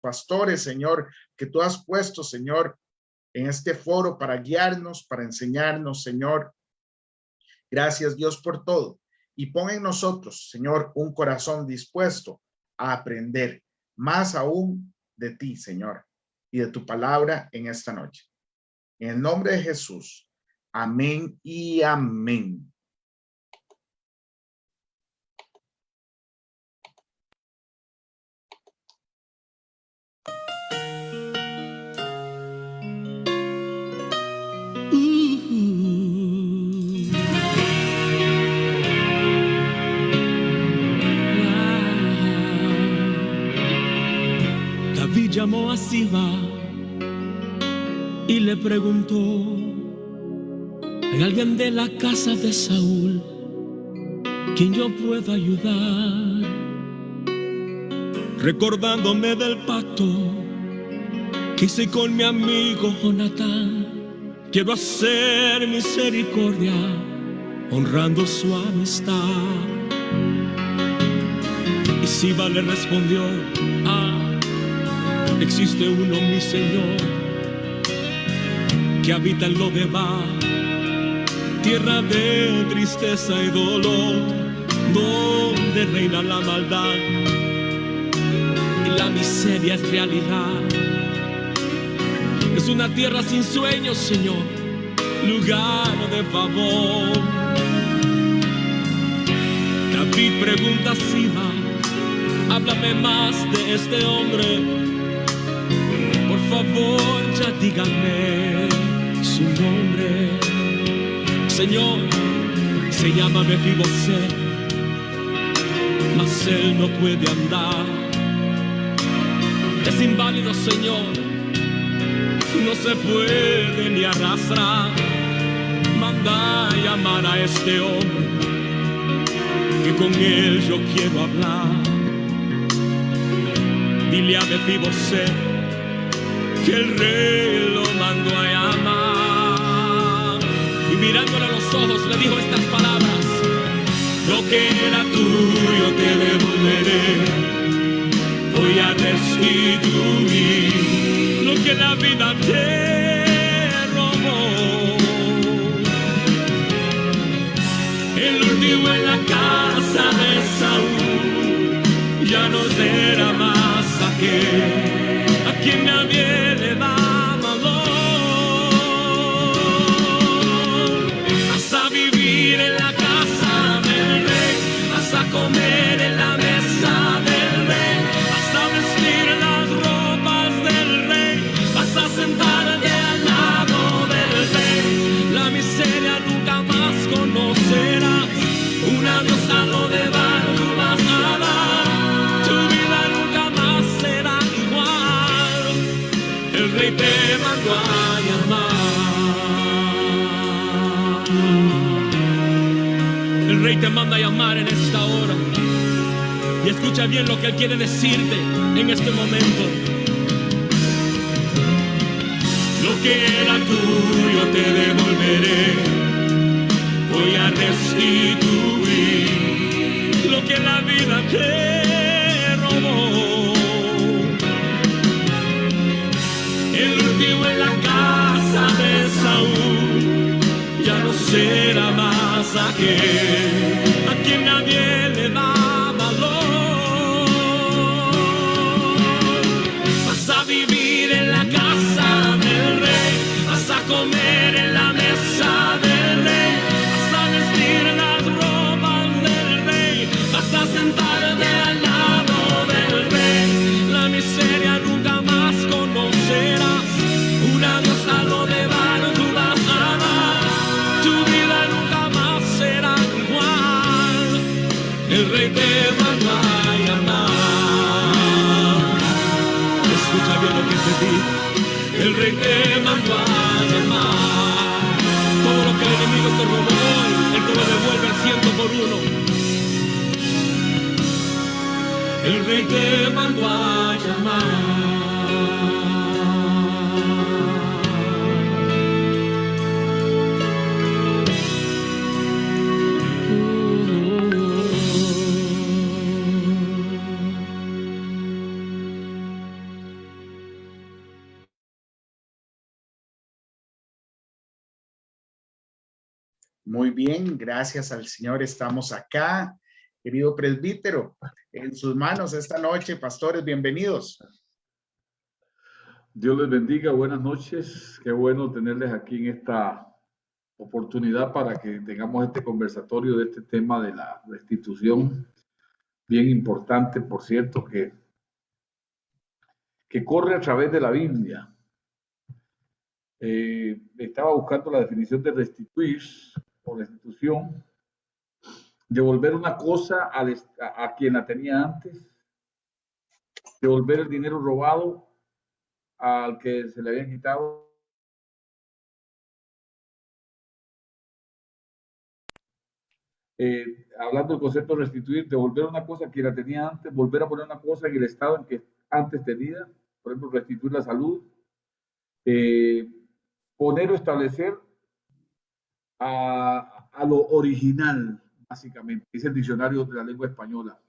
pastores, Señor, que tú has puesto, Señor, en este foro para guiarnos, para enseñarnos, Señor. Gracias, Dios, por todo. Y pon en nosotros, Señor, un corazón dispuesto a aprender más aún de ti, Señor, y de tu palabra en esta noche. En el nombre de Jesús. Amén y amén. David llamó a Siba y le preguntó: ¿hay alguien de la casa de Saúl quien yo pueda ayudar? Recordándome del pacto que hice con mi amigo Jonatán, quiero hacer misericordia honrando su amistad. Y Siba le respondió: existe uno, mi Señor, que habita en Lodebar, tierra de tristeza y dolor, donde reina la maldad y la miseria es realidad. Es una tierra sin sueños, Señor, lugar de favor. David pregunta a Siba: háblame más de este hombre. Por favor, ya díganme su nombre. Señor, se llama Mefiboset, mas él no puede andar. Es inválido, Señor, no se puede ni arrastrar. Manda a llamar a este hombre, que con él yo quiero hablar. Dile a Mefiboset que el rey lo mandó a llamar. Y mirándole a los ojos le dijo estas palabras: lo que era tuyo te devolveré, voy a restituir lo que la vida te robó. El último en la casa de Saúl ya no será más aquel a quien nadie le da valor. Vas a vivir en la casa del rey, vas a comer en la mesa del rey, vas a vestir las ropas del rey, vas a sentarte al lado del rey. La miseria nunca más conocerás, un adiós a lo de bar tú vas a dar. Tu vida nunca más será igual, el rey te mandó a llamar. El rey te manda a llamar en esta hora. Y escucha bien lo que él quiere decirte en este momento. Lo que era tuyo te devolveré, voy a restituir lo que la vida te robó. El último en la casa de Saúl ya no será más aquel a quien nadie le da valor. Vas a vivir en la casa del rey, vas a comer en la mesa del rey, vas a vestir las ropas del rey, vas a sentarte al lado del rey. La miseria nunca más conocerás, un adiós a lo de vano tú vas a dar. Tu vida nunca más será igual, el rey te mandó a llamar. Escucha bien lo que te digo, el rey te mandó a llamar. Todo lo que el enemigo te robó hoy, él te lo devuelve al 100 por 1. El rey te mandó a llamar. Muy bien, gracias al Señor estamos acá. Querido presbítero, en sus manos esta noche, pastores, bienvenidos. Dios les bendiga, buenas noches. Qué bueno tenerles aquí en esta oportunidad para que tengamos este conversatorio de este tema de la restitución, bien importante, por cierto, que corre a través de la Biblia. Estaba buscando la definición de restituir o restitución, devolver una cosa a quien la tenía antes, devolver el dinero robado al que se le había quitado. Hablando del concepto de restituir, devolver una cosa a quien la tenía antes, volver a poner una cosa en el estado en que antes tenía, por ejemplo, restituir la salud, poner o establecer a lo original, básicamente, es el diccionario de la lengua española.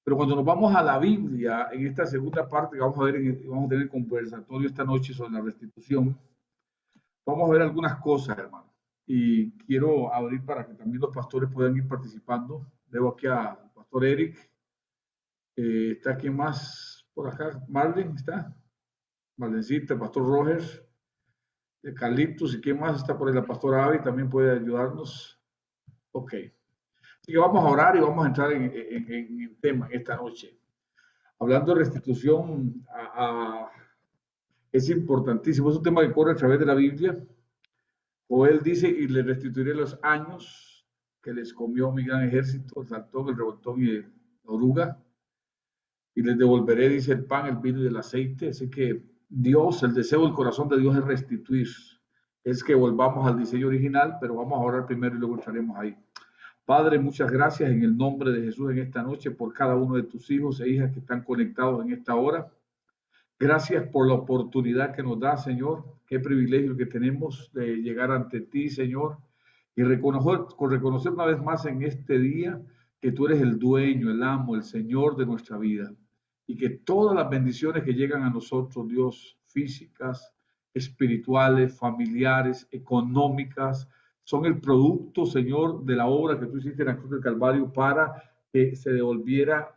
Pero cuando nos vamos a la Biblia, en esta segunda parte que vamos a ver, vamos a tener conversatorio esta noche sobre la restitución, vamos a ver algunas cosas, hermano. Y quiero abrir para que también los pastores puedan ir participando. Veo aquí al pastor Eric. ¿Está aquí más por acá? Marlene, ¿está? Marlencita, el pastor Rogers, Carlitos, ¿y quién más está por ahí? La pastora Avi también puede ayudarnos. Ok. Así que vamos a orar y vamos a entrar en el tema esta noche. Hablando de restitución, es importantísimo. Es un tema que corre a través de la Biblia. Joel dice, y le restituiré los años que les comió mi gran ejército, el saltón, el revoltón y la oruga. Y les devolveré, dice, el pan, el vino y el aceite. Así que Dios, el deseo del corazón de Dios es restituir. Es que volvamos al diseño original, pero vamos a orar primero y luego entraremos ahí. Padre, muchas gracias en el nombre de Jesús en esta noche por cada uno de tus hijos e hijas que están conectados en esta hora. Gracias por la oportunidad que nos da, Señor. Qué privilegio que tenemos de llegar ante ti, Señor, y reconocer una vez más en este día que tú eres el dueño, el amo, el Señor de nuestra vida. Y que todas las bendiciones que llegan a nosotros, Dios, físicas, espirituales, familiares, económicas, son el producto, Señor, de la obra que tú hiciste en la cruz del Calvario para que se devolviera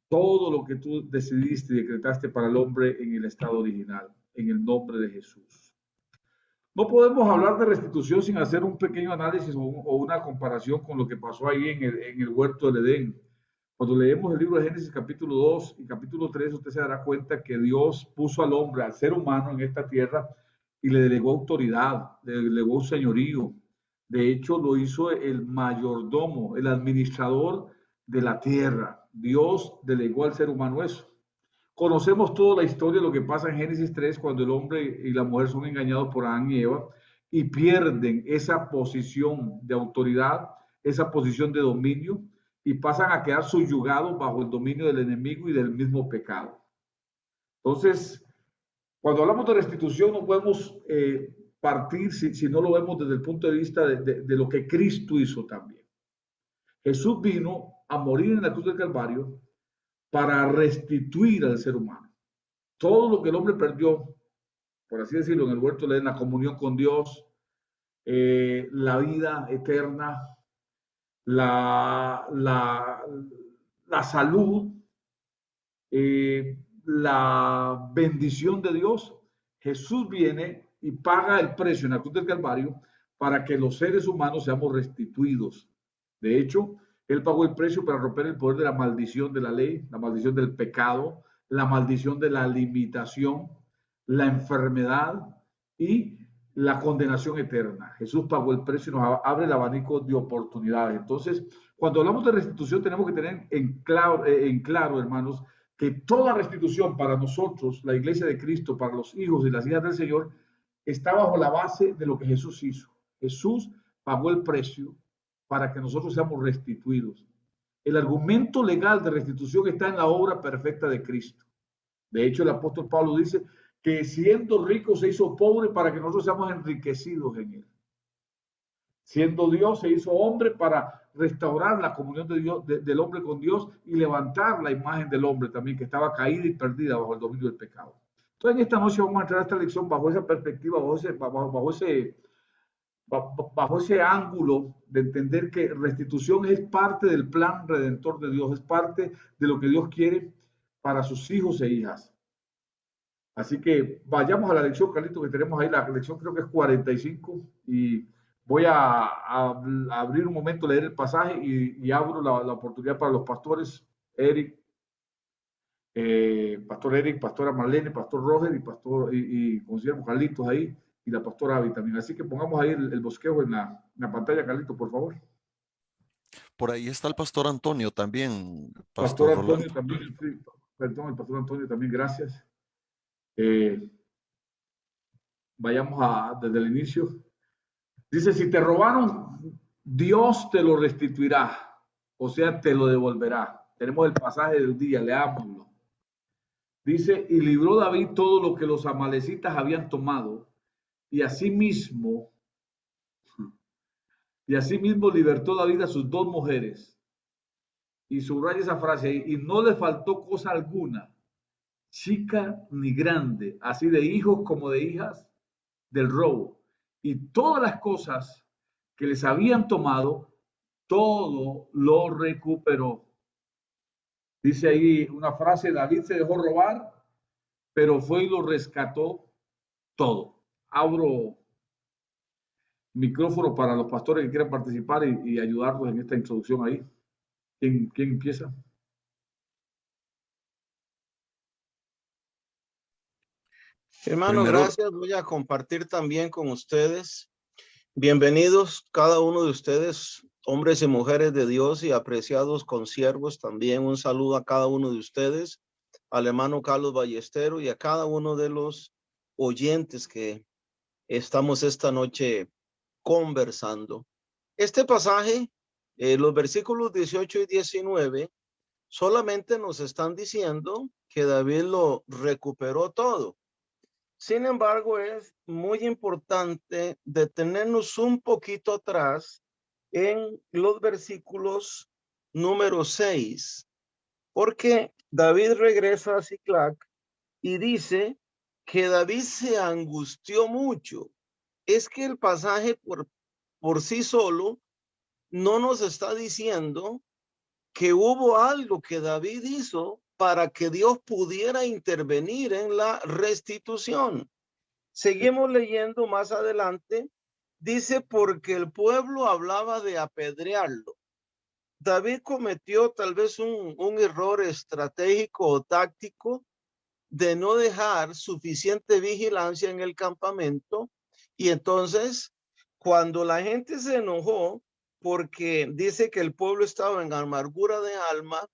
todo lo que tú decidiste y decretaste para el hombre en el estado original, en el nombre de Jesús. No podemos hablar de restitución sin hacer un pequeño análisis o una comparación con lo que pasó ahí en el huerto del Edén. Cuando leemos el libro de Génesis capítulo 2 y capítulo 3, usted se dará cuenta que Dios puso al hombre, al ser humano en esta tierra y le delegó autoridad, le delegó señorío. De hecho, lo hizo el mayordomo, el administrador de la tierra. Dios delegó al ser humano eso. Conocemos toda la historia de lo que pasa en Génesis 3 cuando el hombre y la mujer son engañados por Adán y Eva y pierden esa posición de autoridad, esa posición de dominio y pasan a quedar subyugados bajo el dominio del enemigo y del mismo pecado. Entonces, cuando hablamos de restitución no podemos partir si no lo vemos desde el punto de vista de lo que Cristo hizo también. Jesús vino a morir en la cruz del Calvario para restituir al ser humano. Todo lo que el hombre perdió, por así decirlo, en el huerto de la comunión con Dios, la vida eterna, la salud, la bendición de Dios, Jesús viene y paga el precio en la cruz del Calvario para que los seres humanos seamos restituidos. De hecho, Él pagó el precio para romper el poder de la maldición de la ley, la maldición del pecado, la maldición de la limitación, la enfermedad y la condenación eterna. Jesús pagó el precio y nos abre el abanico de oportunidades. Entonces, cuando hablamos de restitución, tenemos que tener en claro, hermanos, que toda restitución para nosotros, la iglesia de Cristo, para los hijos y las hijas del Señor, está bajo la base de lo que Jesús hizo. Jesús pagó el precio para que nosotros seamos restituidos. El argumento legal de restitución está en la obra perfecta de Cristo. De hecho, el apóstol Pablo dice que siendo rico se hizo pobre para que nosotros seamos enriquecidos en él. Siendo Dios se hizo hombre para restaurar la comunión de Dios, del hombre con Dios y levantar la imagen del hombre también que estaba caída y perdida bajo el dominio del pecado. Entonces en esta noche vamos a entrar a esta lección bajo esa perspectiva, bajo bajo ese ángulo de entender que restitución es parte del plan redentor de Dios, es parte de lo que Dios quiere para sus hijos e hijas. Así que vayamos a la lección, Carlito, que tenemos ahí. La lección creo que es 45 y voy a abrir un momento, leer el pasaje y abro la oportunidad para los pastores Eric, Pastor Eric, Pastora Marlene, Pastor Roger y consideramos Carlitos ahí y la Pastora Abby también. Así que pongamos ahí el bosquejo en la pantalla, Carlitos, por favor. Por ahí está el Pastor Antonio también. Pastor Antonio Rolando. también, sí, perdón, el Pastor Antonio también, gracias. Vayamos desde el inicio. Dice, si te robaron, Dios te lo restituirá, o sea, te lo devolverá. Tenemos el pasaje del día, leámoslo. Dice, y libró David todo lo que los amalecitas habían tomado, y asimismo libertó David a sus 2 mujeres. Y subraya esa frase ahí, y no le faltó cosa alguna, chica ni grande, así de hijos como de hijas del robo. Y todas las cosas que les habían tomado, todo lo recuperó. Dice ahí una frase, David se dejó robar, pero fue y lo rescató todo. Abro micrófono para los pastores que quieran participar y ayudarnos en esta introducción ahí. ¿Quién empieza? Hermano, Primero, gracias. Voy a compartir también con ustedes. Bienvenidos cada uno de ustedes, hombres y mujeres de Dios y apreciados consiervos también. Un saludo a cada uno de ustedes, al hermano Carlos Ballestero y a cada uno de los oyentes que estamos esta noche conversando. Este pasaje, los versículos 18 y 19, solamente nos están diciendo que David lo recuperó todo. Sin embargo, es muy importante detenernos un poquito atrás en los versículos número 6, porque David regresa a Siclac y dice que David se angustió mucho. Es que el pasaje por sí solo no nos está diciendo que hubo algo que David hizo para que Dios pudiera intervenir en la restitución. Seguimos leyendo más adelante. Dice, porque el pueblo hablaba de apedrearlo. David cometió tal vez un error estratégico o táctico de no dejar suficiente vigilancia en el campamento. Y entonces, cuando la gente se enojó, porque dice que el pueblo estaba en amargura de alma,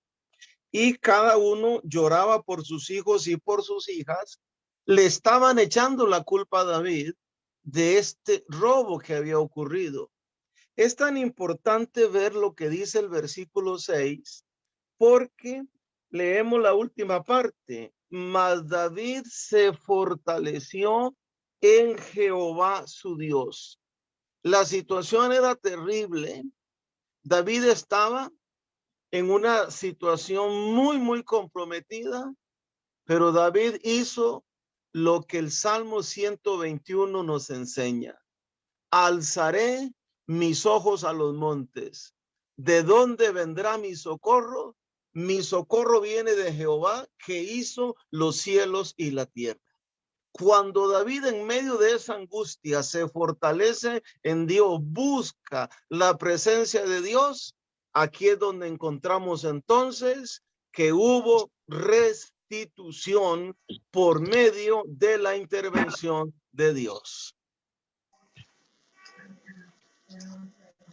y cada uno lloraba por sus hijos y por sus hijas, le estaban echando la culpa a David de este robo que había ocurrido. Es tan importante ver lo que dice el versículo 6, porque leemos la última parte. Mas David se fortaleció en Jehová su Dios. La situación era terrible. David estaba en una situación muy comprometida, pero David hizo lo que el Salmo 121 nos enseña. Alzaré mis ojos a los montes. ¿De dónde vendrá mi socorro? Mi socorro viene de Jehová, que hizo los cielos y la tierra. Cuando David en medio de esa angustia se fortalece en Dios, busca la presencia de Dios, aquí es donde encontramos entonces que hubo restitución por medio de la intervención de Dios.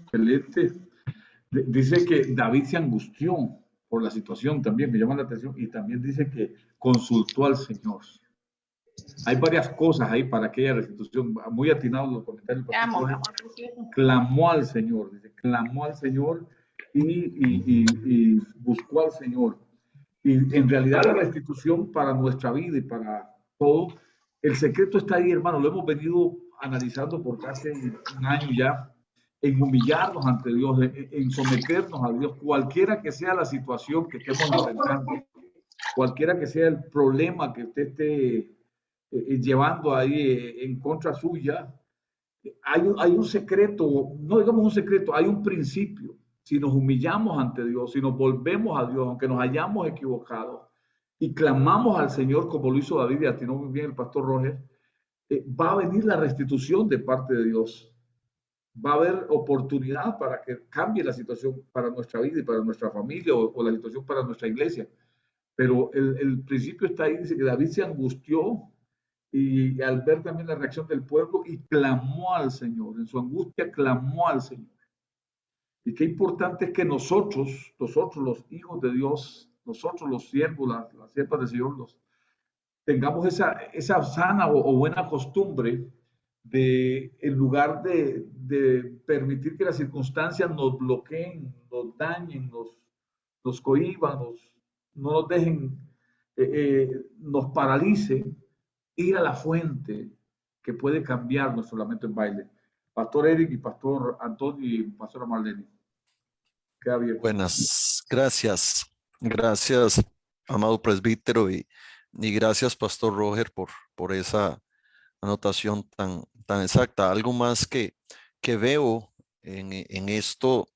Excelente. Dice que David se angustió por la situación también, me llama la atención, y también dice que consultó al Señor. Hay varias cosas ahí para aquella restitución, muy atinados los comentarios. Clamó al Señor, dice, clamó al Señor y buscó al Señor. Y en realidad la restitución para nuestra vida y para todo, el secreto está ahí, hermano, lo hemos venido analizando por casi un año ya, en humillarnos ante Dios, en someternos a Dios, cualquiera que sea la situación que estemos enfrentando, cualquiera que sea el problema que usted esté llevando ahí en contra suya, hay un secreto, no digamos un secreto, hay un principio. Si nos humillamos ante Dios, si nos volvemos a Dios, aunque nos hayamos equivocado, y clamamos al Señor como lo hizo David y atinó muy bien el pastor Roger, va a venir la restitución de parte de Dios. Va a haber oportunidad para que cambie la situación para nuestra vida y para nuestra familia o la situación para nuestra iglesia. Pero el principio está ahí, dice que David se angustió y al ver también la reacción del pueblo y clamó al Señor, en su angustia clamó al Señor. Y qué importante es que nosotros los hijos de Dios, nosotros los siervos, las siervas del Señor, tengamos esa sana o buena costumbre de, en lugar de permitir que las circunstancias nos bloqueen, nos dañen, nos cohíban, no nos dejen, nos paralicen, ir a la fuente que puede cambiar nuestro lamento en baile. Pastor Eric y Pastor Antonio y Pastora Marlene. Queda bien. Buenas, gracias. Gracias, amado presbítero, y gracias, Pastor Roger, por esa anotación tan exacta. Algo más que veo en esto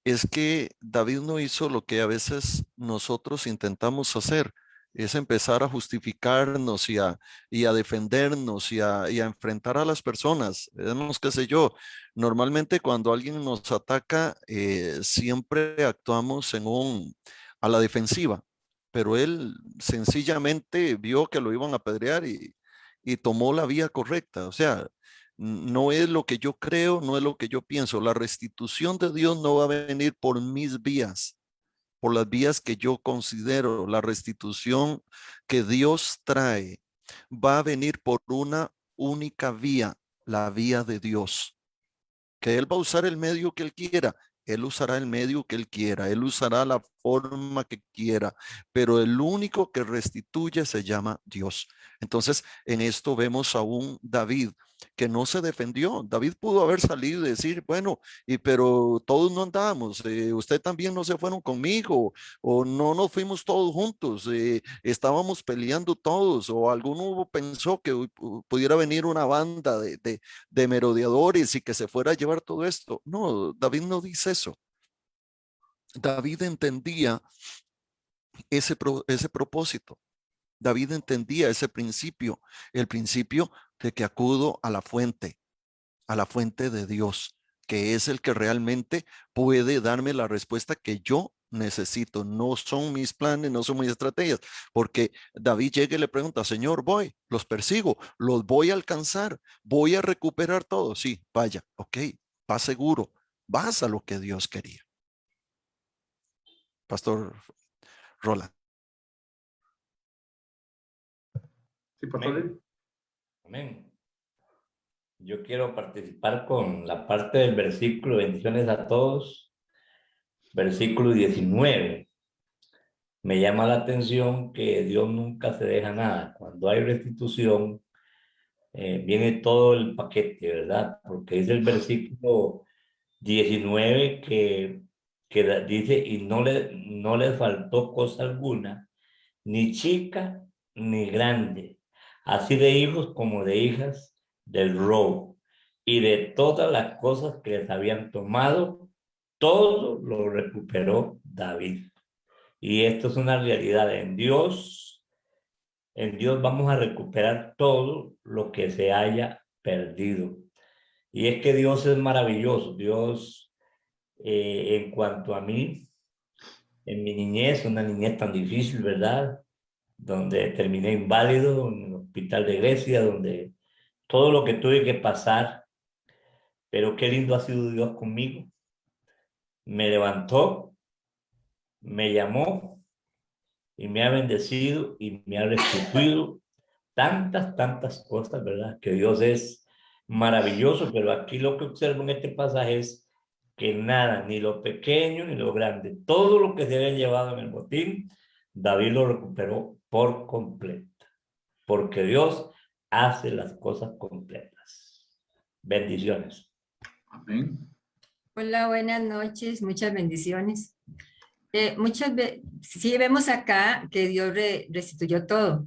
es que David no hizo lo que a veces nosotros intentamos hacer, es empezar a justificarnos y a defendernos y a enfrentar a las personas. Vemos, qué sé yo, normalmente cuando alguien nos ataca, siempre actuamos a la defensiva, pero él sencillamente vio que lo iban a apedrear y tomó la vía correcta. O sea, no es lo que yo creo, no es lo que yo pienso. La restitución de Dios no va a venir por mis vías, por las vías que yo considero. La restitución que Dios trae va a venir por una única vía, la vía de Dios. Que Él va a usar el medio que Él quiera. Él usará el medio que Él quiera, Él usará la forma que quiera, pero el único que restituye se llama Dios. Entonces, en esto vemos a un David que no se defendió. David pudo haber salido y decir, bueno, pero todos no andábamos, usted también no se fueron conmigo, o no nos fuimos todos juntos, estábamos peleando todos, o alguno pensó que pudiera venir una banda de merodeadores y que se fuera a llevar todo esto. No, David no dice eso. David entendía ese propósito. David entendía ese principio, el principio de que acudo a la fuente de Dios, que es el que realmente puede darme la respuesta que yo necesito. No son mis planes, no son mis estrategias, porque David llega y le pregunta, Señor, los persigo, los voy a alcanzar, voy a recuperar todo. Sí, vaya, ok, vas seguro, vas a lo que Dios quería. Pastor Roland. Sí, Pastor. Amén. Yo quiero participar con la parte del versículo, bendiciones a todos, versículo 19. Me llama la atención que Dios nunca se deja nada. Cuando hay restitución, viene todo el paquete, ¿verdad? Porque es el versículo 19 que dice, y no le faltó cosa alguna, ni chica ni grande, así de hijos como de hijas del robo, y de todas las cosas que les habían tomado, todo lo recuperó David. Y esto es una realidad. En Dios vamos a recuperar todo lo que se haya perdido. Y es que Dios es maravilloso. Dios, en cuanto a mí, en mi niñez, una niñez tan difícil, ¿verdad? Donde terminé inválido en el hospital de Grecia, donde todo lo que tuve que pasar, pero qué lindo ha sido Dios conmigo. Me levantó, me llamó y me ha bendecido y me ha restituido tantas cosas, ¿verdad? Que Dios es maravilloso, pero aquí lo que observo en este pasaje es que nada, ni lo pequeño ni lo grande, todo lo que se había llevado en el botín, David lo recuperó por completo, porque Dios hace las cosas completas. Bendiciones. Amén. Hola, buenas noches, muchas bendiciones. Sí vemos acá que Dios restituyó todo,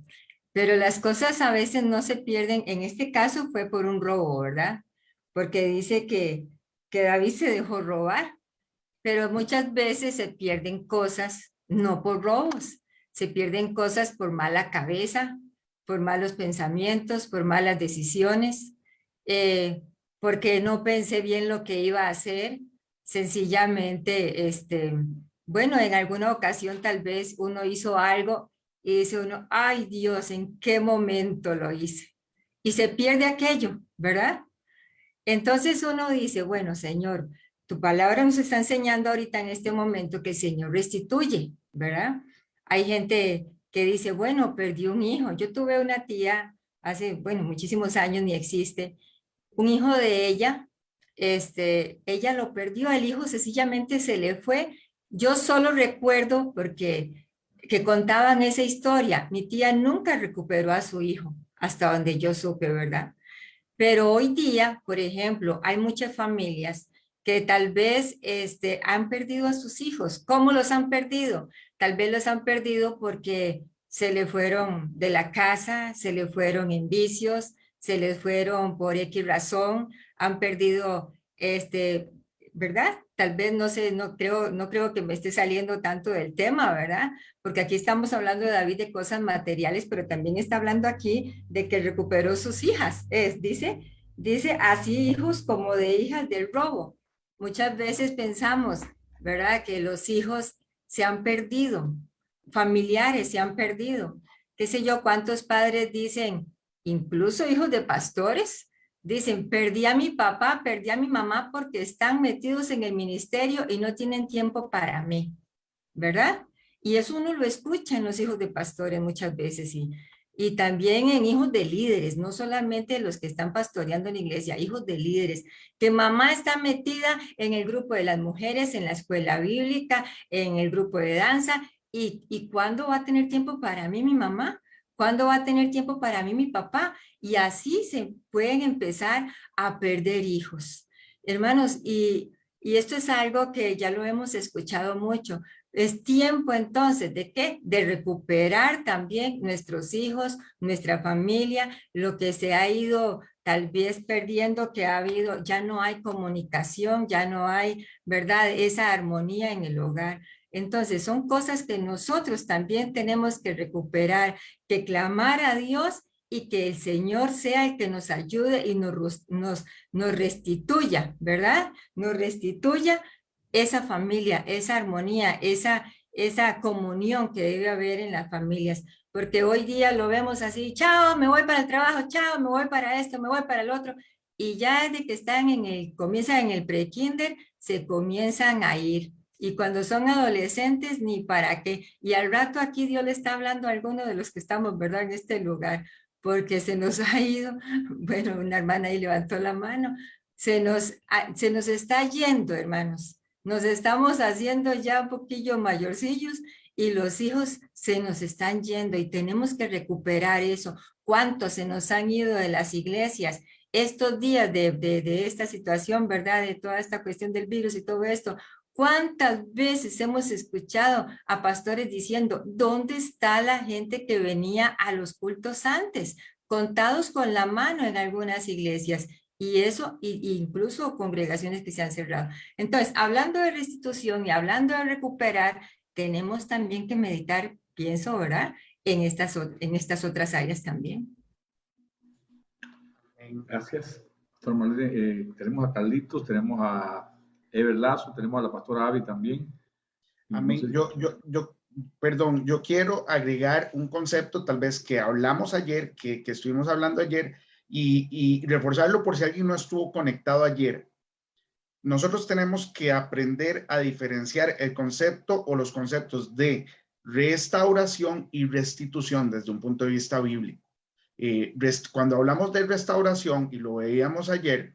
pero las cosas a veces no se pierden. En este caso fue por un robo, ¿verdad? porque dice que David se dejó robar, pero muchas veces se pierden cosas no por robos, se pierden cosas por mala cabeza, por malos pensamientos, por malas decisiones, porque no pensé bien lo que iba a hacer, sencillamente, bueno, en alguna ocasión tal vez uno hizo algo y dice uno, ay Dios, ¿en qué momento lo hice? Y se pierde aquello, ¿verdad? Entonces uno dice, bueno, Señor, tu palabra nos está enseñando ahorita en este momento que el Señor restituye, ¿verdad? Hay gente que dice, bueno, perdí un hijo. Yo tuve una tía hace, bueno, muchísimos años, ni existe, un hijo de ella, ella lo perdió, el hijo sencillamente se le fue. Yo solo recuerdo porque que contaban esa historia. Mi tía nunca recuperó a su hijo, hasta donde yo supe, ¿verdad? Pero hoy día, por ejemplo, hay muchas familias que tal vez han perdido a sus hijos. ¿Cómo los han perdido? Tal vez los han perdido porque se le fueron de la casa, se le fueron en vicios, se les fueron por X razón, han perdido, ¿verdad? Tal vez no sé, no creo que me esté saliendo tanto del tema, ¿verdad? Porque aquí estamos hablando de David de cosas materiales, pero también está hablando aquí de que recuperó sus hijas. Dice así hijos como de hijas del robo. Muchas veces pensamos, ¿verdad? Que los hijos se han perdido, familiares se han perdido. Qué sé yo, cuántos padres dicen, incluso hijos de pastores, dicen, perdí a mi papá, perdí a mi mamá porque están metidos en el ministerio y no tienen tiempo para mí, ¿verdad? Y eso uno lo escucha en los hijos de pastores muchas veces y también en hijos de líderes, no solamente los que están pastoreando en la iglesia, hijos de líderes, que mamá está metida en el grupo de las mujeres, en la escuela bíblica, en el grupo de danza, y ¿cuándo va a tener tiempo para mí mi mamá? ¿Cuándo va a tener tiempo para mí mi papá? Y así se pueden empezar a perder hijos. Hermanos, y esto es algo que ya lo hemos escuchado mucho. Es tiempo entonces de qué? De recuperar también nuestros hijos, nuestra familia, lo que se ha ido tal vez perdiendo, que ha habido, ya no hay comunicación, ya no hay, ¿verdad? Esa armonía en el hogar. Entonces son cosas que nosotros también tenemos que recuperar, que clamar a Dios y que el Señor sea el que nos ayude y nos restituya, ¿verdad? Nos restituya esa familia, esa armonía, esa comunión que debe haber en las familias, porque hoy día lo vemos así, chao, me voy para el trabajo, chao, me voy para esto, me voy para el otro, y ya desde que están comienzan en el pre-kinder, se comienzan a ir. Y cuando son adolescentes, ni para qué. Y al rato aquí Dios le está hablando a alguno de los que estamos, ¿verdad? En este lugar, porque se nos ha ido, bueno, una hermana ahí levantó la mano, se nos está yendo, hermanos. Nos estamos haciendo ya un poquillo mayorcillos y los hijos se nos están yendo y tenemos que recuperar eso. ¿Cuántos se nos han ido de las iglesias? Estos días de esta situación, ¿verdad? De toda esta cuestión del virus y todo esto. ¿Cuántas veces hemos escuchado a pastores diciendo, ¿dónde está la gente que venía a los cultos antes? Contados con la mano en algunas iglesias. Y eso, incluso congregaciones que se han cerrado. Entonces, hablando de restitución y hablando de recuperar, tenemos también que meditar, pienso, ¿verdad? En estas otras áreas también. Gracias. Tenemos a Carlitos, tenemos a Ever Lazo, tenemos a la pastora Avi también. Amén. Perdón, yo quiero agregar un concepto tal vez que hablamos ayer, que estuvimos hablando ayer, y reforzarlo por si alguien no estuvo conectado ayer. Nosotros tenemos que aprender a diferenciar el concepto o los conceptos de restauración y restitución desde un punto de vista bíblico. Cuando hablamos de restauración, y lo veíamos ayer,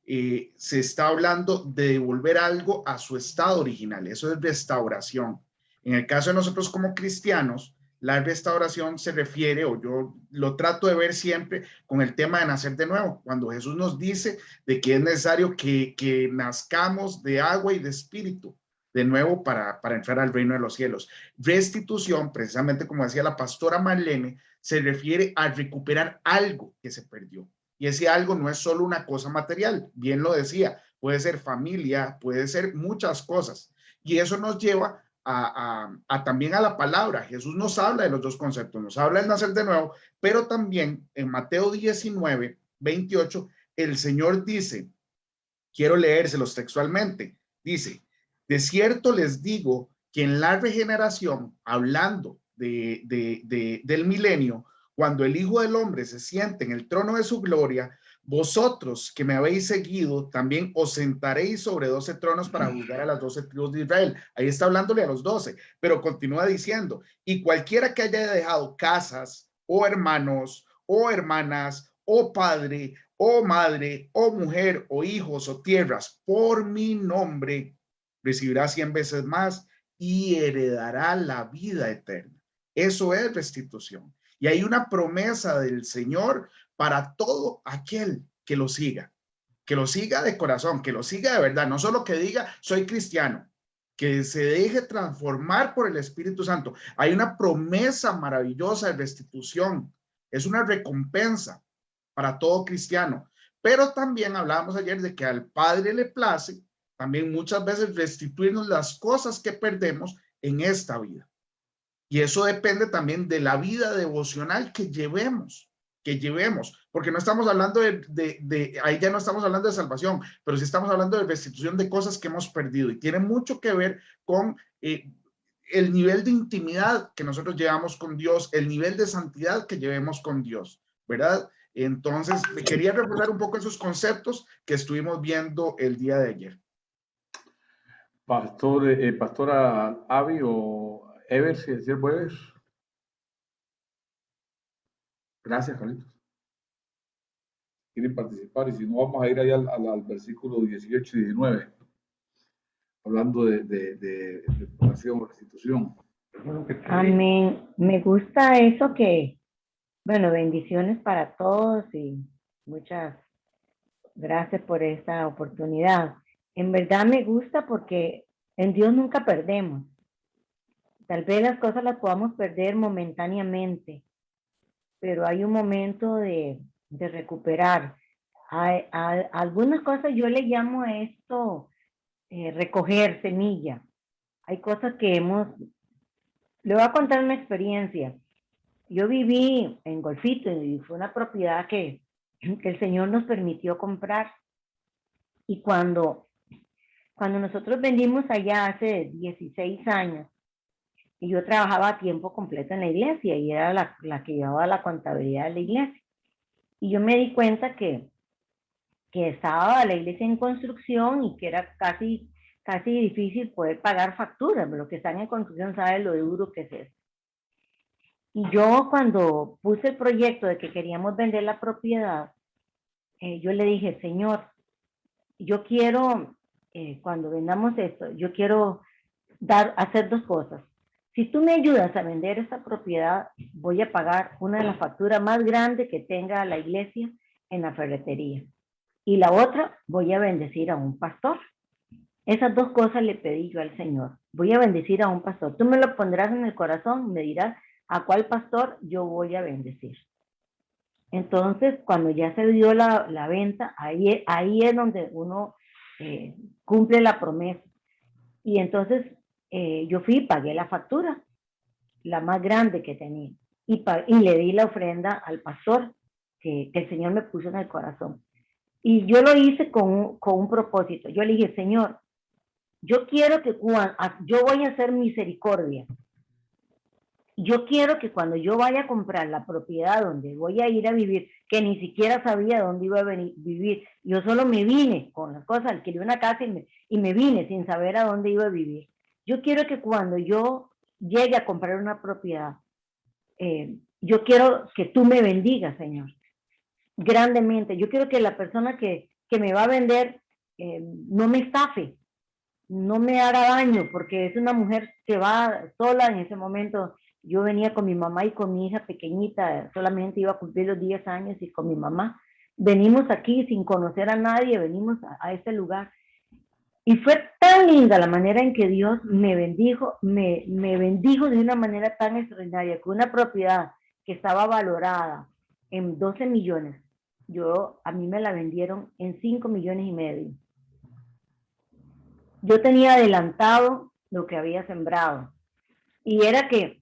se está hablando de devolver algo a su estado original. Eso es restauración. En el caso de nosotros como cristianos, la restauración se refiere, o yo lo trato de ver siempre con el tema de nacer de nuevo, cuando Jesús nos dice de que es necesario que nazcamos de agua y de espíritu de nuevo para entrar al reino de los cielos. Restitución, precisamente como decía la pastora Marlene, se refiere a recuperar algo que se perdió. Y ese algo no es solo una cosa material, bien lo decía, puede ser familia, puede ser muchas cosas. Y eso nos lleva también a la palabra. Jesús nos habla de los dos conceptos, nos habla del nacer de nuevo, pero también en Mateo 19, 28, el Señor dice, quiero leérselos textualmente, dice, de cierto les digo que en la regeneración, hablando del milenio, cuando el Hijo del Hombre se siente en el trono de su gloria, vosotros que me habéis seguido, también os sentaréis sobre 12 tronos para juzgar a las 12 tribus de Israel. Ahí está hablándole a los 12, pero continúa diciendo, y cualquiera que haya dejado casas, o hermanos, o hermanas, o padre, o madre, o mujer, o hijos, o tierras, por mi nombre, recibirá 100 veces más y heredará la vida eterna. Eso es restitución. Y hay una promesa del Señor para todo aquel que lo siga de corazón, que lo siga de verdad, no solo que diga soy cristiano, que se deje transformar por el Espíritu Santo. Hay una promesa maravillosa de restitución, es una recompensa para todo cristiano. Pero también hablábamos ayer de que al Padre le place también muchas veces restituirnos las cosas que perdemos en esta vida. Y eso depende también de la vida devocional que llevemos, porque no estamos hablando ahí ya no estamos hablando de salvación, pero sí estamos hablando de restitución de cosas que hemos perdido y tiene mucho que ver con el nivel de intimidad que nosotros llevamos con Dios, el nivel de santidad que llevemos con Dios, ¿verdad? Entonces, quería recordar un poco esos conceptos que estuvimos viendo el día de ayer. Pastora Avi o Ever, si decir puedes. Gracias, Carlitos. Quieren participar y si no vamos a ir ahí al versículo 18 y 19, hablando de reparación o restitución. Amén. Me gusta eso que, bueno, bendiciones para todos y muchas gracias por esta oportunidad. En verdad me gusta porque en Dios nunca perdemos. Tal vez las cosas las podamos perder momentáneamente, pero hay un momento de recuperar. Algunas cosas yo le llamo a esto recoger semilla. Hay cosas que le voy a contar una experiencia. Yo viví en Golfito y fue una propiedad que el Señor nos permitió comprar. Y cuando nosotros vendimos allá hace 16 años, y yo trabajaba a tiempo completo en la iglesia y era la que llevaba la contabilidad de la iglesia. Y yo me di cuenta que estaba la iglesia en construcción y que era casi difícil poder pagar facturas. Los que están en construcción saben lo duro que es eso. Y yo cuando puse el proyecto de que queríamos vender la propiedad, yo le dije, Señor, yo quiero, cuando vendamos esto, yo quiero hacer dos cosas. Si tú me ayudas a vender esta propiedad, voy a pagar una de las facturas más grandes que tenga la iglesia en la ferretería. Y la otra, voy a bendecir a un pastor. Esas dos cosas le pedí yo al Señor. Voy a bendecir a un pastor. Tú me lo pondrás en el corazón y me dirás a cuál pastor yo voy a bendecir. Entonces, cuando ya se dio la venta, ahí es donde uno cumple la promesa. Y entonces yo fui y pagué la factura, la más grande que tenía, y le di la ofrenda al pastor que el Señor me puso en el corazón. Y yo lo hice con un propósito. Yo le dije, Señor, yo quiero que yo voy a hacer misericordia. Yo quiero que cuando yo vaya a comprar la propiedad donde voy a ir a vivir, que ni siquiera sabía dónde iba a vivir, yo solo me vine con las cosas, alquilé una casa y me vine sin saber a dónde iba a vivir. Yo quiero que cuando yo llegue a comprar una propiedad, yo quiero que tú me bendigas, Señor, grandemente. Yo quiero que la persona que me va a vender no me estafe, no me haga daño, porque es una mujer que va sola en ese momento. Yo venía con mi mamá y con mi hija pequeñita, solamente iba a cumplir los 10 años y con mi mamá. Venimos aquí sin conocer a nadie, venimos a este lugar. Y fue tan linda la manera en que Dios me bendijo, me bendijo de una manera tan extraordinaria, que una propiedad que estaba valorada en 12 millones, a mí me la vendieron en 5,5 millones. Yo tenía adelantado lo que había sembrado. Y era que,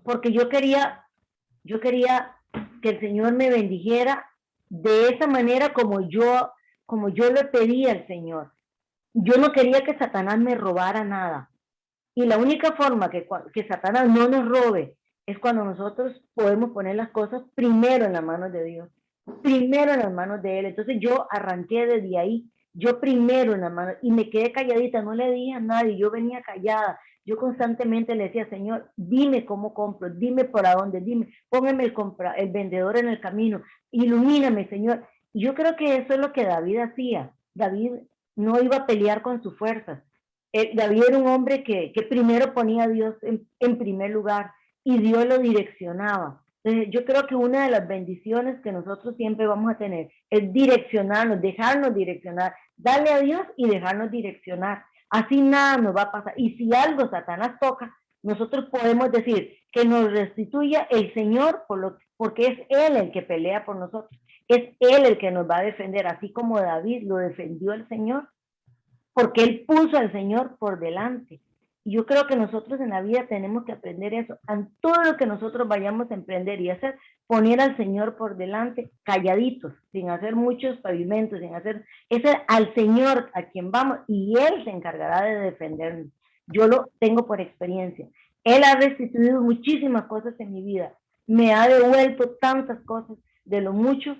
porque yo quería que el Señor me bendijera de esa manera como yo le pedía al Señor. Yo no quería que Satanás me robara nada. Y la única forma que Satanás no nos robe es cuando nosotros podemos poner las cosas primero en las manos de Dios, primero en las manos de Él. Entonces yo arranqué desde ahí, yo primero en las manos, y me quedé calladita, no le dije a nadie, yo venía callada. Yo constantemente le decía, Señor, dime cómo compro, dime por a dónde, dime, póngame el vendedor en el camino, ilumíname, Señor. Y yo creo que eso es lo que David hacía. David no iba a pelear con sus fuerzas. David era un hombre que primero ponía a Dios en primer lugar y Dios lo direccionaba. Entonces, yo creo que una de las bendiciones que nosotros siempre vamos a tener es direccionarnos, dejarnos direccionar, darle a Dios y dejarnos direccionar. Así nada nos va a pasar. Y si algo Satanás toca, nosotros podemos decir que nos restituya el Señor porque es Él el que pelea por nosotros. Es Él el que nos va a defender, así como David lo defendió el Señor, porque Él puso al Señor por delante. Y yo creo que nosotros en la vida tenemos que aprender eso. En todo lo que nosotros vayamos a emprender y hacer, poner al Señor por delante, calladitos, sin hacer muchos pavimentos, sin hacer... Es al Señor a quien vamos y Él se encargará de defendernos. Yo lo tengo por experiencia. Él ha restituido muchísimas cosas en mi vida. Me ha devuelto tantas cosas de lo mucho,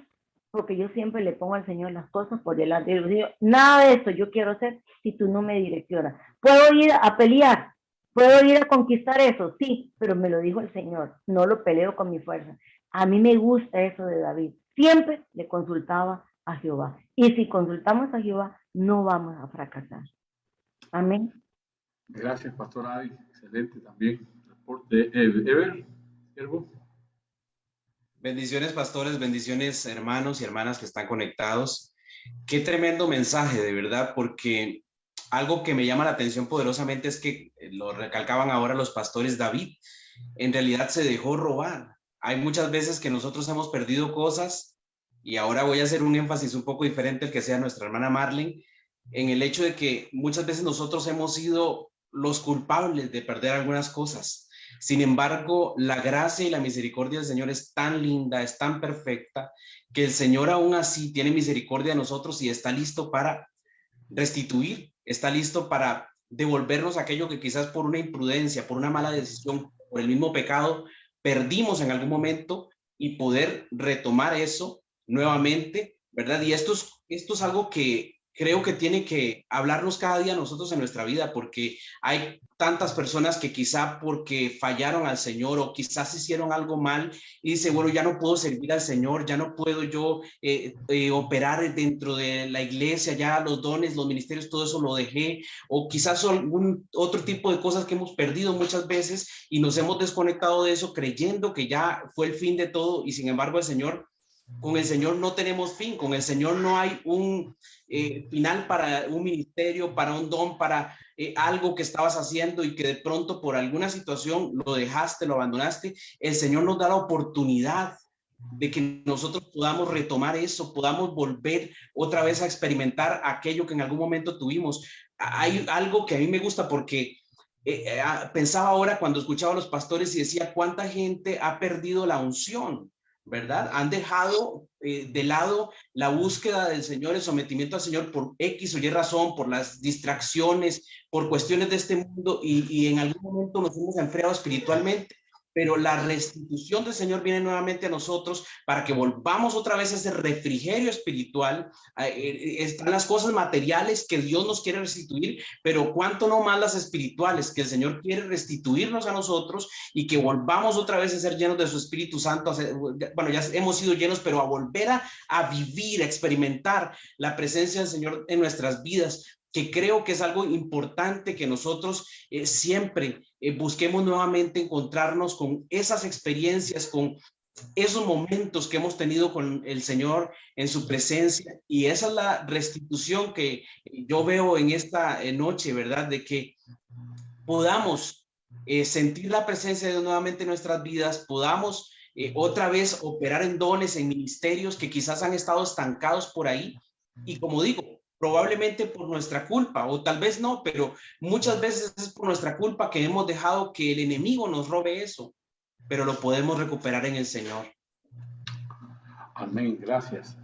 porque yo siempre le pongo al Señor las cosas por delante. Y digo, nada de esto yo quiero hacer si tú no me direccionas. ¿Puedo ir a pelear? ¿Puedo ir a conquistar eso? Sí, pero me lo dijo el Señor. No lo peleo con mi fuerza. A mí me gusta eso de David. Siempre le consultaba a Jehová. Y si consultamos a Jehová, no vamos a fracasar. Amén. Gracias, Pastor Adi. Excelente también. Reporte. Ever, siervo. Bendiciones, pastores, bendiciones, hermanos y hermanas que están conectados. Qué tremendo mensaje, de verdad, porque algo que me llama la atención poderosamente es que lo recalcaban ahora los pastores. David en realidad se dejó robar. Hay muchas veces que nosotros hemos perdido cosas, y ahora voy a hacer un énfasis un poco diferente al que sea nuestra hermana Marlene, en el hecho de que muchas veces nosotros hemos sido los culpables de perder algunas cosas. Sin embargo, la gracia y la misericordia del Señor es tan linda, es tan perfecta, que el Señor aún así tiene misericordia de nosotros y está listo para restituir, está listo para devolvernos aquello que quizás por una imprudencia, por una mala decisión, por el mismo pecado, perdimos en algún momento, y poder retomar eso nuevamente, ¿verdad? Y esto es algo que creo que tiene que hablarnos cada día nosotros en nuestra vida, porque hay tantas personas que quizá porque fallaron al Señor o quizás hicieron algo mal y dice, bueno, ya no puedo servir al Señor, ya no puedo yo operar dentro de la iglesia, ya los dones, los ministerios, todo eso lo dejé, o quizás son algún otro tipo de cosas que hemos perdido muchas veces y nos hemos desconectado de eso creyendo que ya fue el fin de todo, y sin embargo con el Señor no tenemos fin, con el Señor no hay un final para un ministerio, para un don, para algo que estabas haciendo y que de pronto por alguna situación lo dejaste, lo abandonaste. El Señor nos da la oportunidad de que nosotros podamos retomar eso, podamos volver otra vez a experimentar aquello que en algún momento tuvimos. Hay algo que a mí me gusta porque pensaba ahora cuando escuchaba a los pastores y decía cuánta gente ha perdido la unción, ¿verdad? Han dejado de lado la búsqueda del Señor, el sometimiento al Señor por X o Y razón, por las distracciones, por cuestiones de este mundo, y en algún momento nos hemos enfriado espiritualmente. Pero la restitución del Señor viene nuevamente a nosotros para que volvamos otra vez a ese refrigerio espiritual. Están las cosas materiales que Dios nos quiere restituir, pero cuánto no más las espirituales, que el Señor quiere restituirnos a nosotros y que volvamos otra vez a ser llenos de su Espíritu Santo. Bueno, ya hemos sido llenos, pero a volver a vivir, a experimentar la presencia del Señor en nuestras vidas, que creo que es algo importante que nosotros siempre busquemos nuevamente encontrarnos con esas experiencias, con esos momentos que hemos tenido con el Señor en su presencia. Y esa es la restitución que yo veo en esta noche, ¿verdad? De que podamos sentir la presencia de Dios nuevamente en nuestras vidas, podamos otra vez operar en dones, en ministerios que quizás han estado estancados por ahí. Y como digo, probablemente por nuestra culpa, o tal vez no, pero muchas veces es por nuestra culpa que hemos dejado que el enemigo nos robe eso, pero lo podemos recuperar en el Señor. Amén, gracias.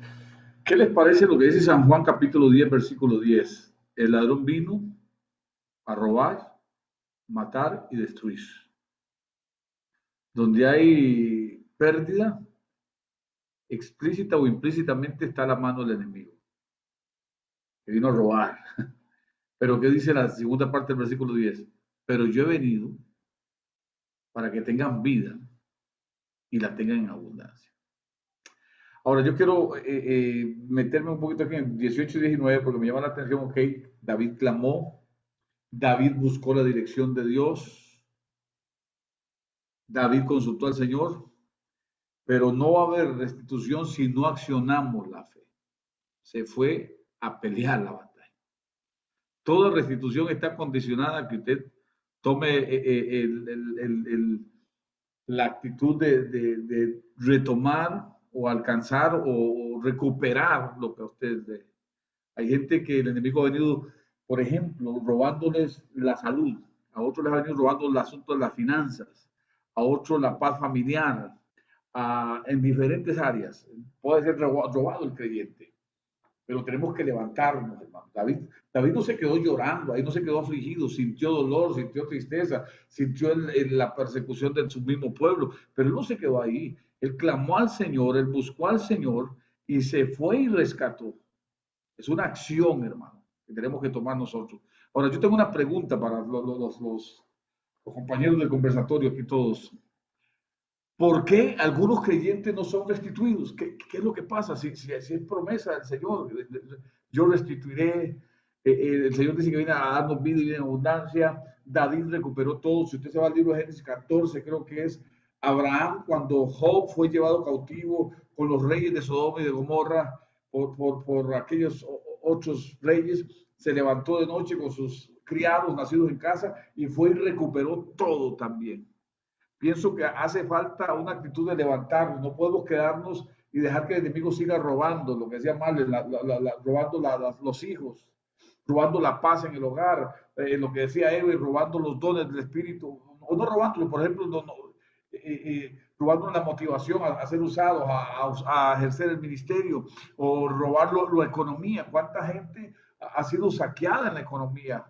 ¿Qué les parece lo que dice San Juan capítulo 10, versículo 10? El ladrón vino a robar, matar y destruir. Donde hay pérdida, explícita o implícitamente está la mano del enemigo, que vino a robar. Pero ¿qué dice la segunda parte del versículo 10? Pero yo he venido para que tengan vida y la tengan en abundancia. Ahora, yo quiero meterme un poquito aquí en 18 y 19 porque me llama la atención, ok, David clamó, David buscó la dirección de Dios, David consultó al Señor, pero no va a haber restitución si no accionamos la fe. Se fue a pelear la batalla. Toda restitución está condicionada a que usted tome la actitud de retomar o alcanzar o recuperar lo que a usted dé. Hay gente que el enemigo ha venido, por ejemplo, robándoles la salud, a otros les ha venido robando el asunto de las finanzas, a otros la paz familiar, en diferentes áreas. Puede ser robado el creyente, pero tenemos que levantarnos, hermano. David no se quedó llorando, ahí no se quedó afligido, sintió dolor, sintió tristeza, sintió la persecución de su mismo pueblo, pero él no se quedó ahí. Él clamó al Señor, él buscó al Señor y se fue y rescató. Es una acción, hermano, que tenemos que tomar nosotros. Ahora, yo tengo una pregunta para los compañeros del conversatorio aquí todos. ¿Por qué algunos creyentes no son restituidos? ¿Qué es lo que pasa? Si es promesa del Señor, yo restituiré. El Señor dice que viene a darnos vida y vida en abundancia. David recuperó todo. Si usted se va al libro de Génesis 14, creo que es Abraham, cuando Job fue llevado cautivo con los reyes de Sodoma y de Gomorra, por aquellos otros reyes, se levantó de noche con sus criados nacidos en casa y fue y recuperó todo también. Pienso que hace falta una actitud de levantarnos, no podemos quedarnos y dejar que el enemigo siga robando, lo que decía mal, robando los hijos, robando la paz en el hogar, lo que decía Eve, robando los dones del Espíritu, o no robándolo, por ejemplo, robando la motivación a ser usados, a ejercer el ministerio, o robar la economía. ¿Cuánta gente ha sido saqueada en la economía?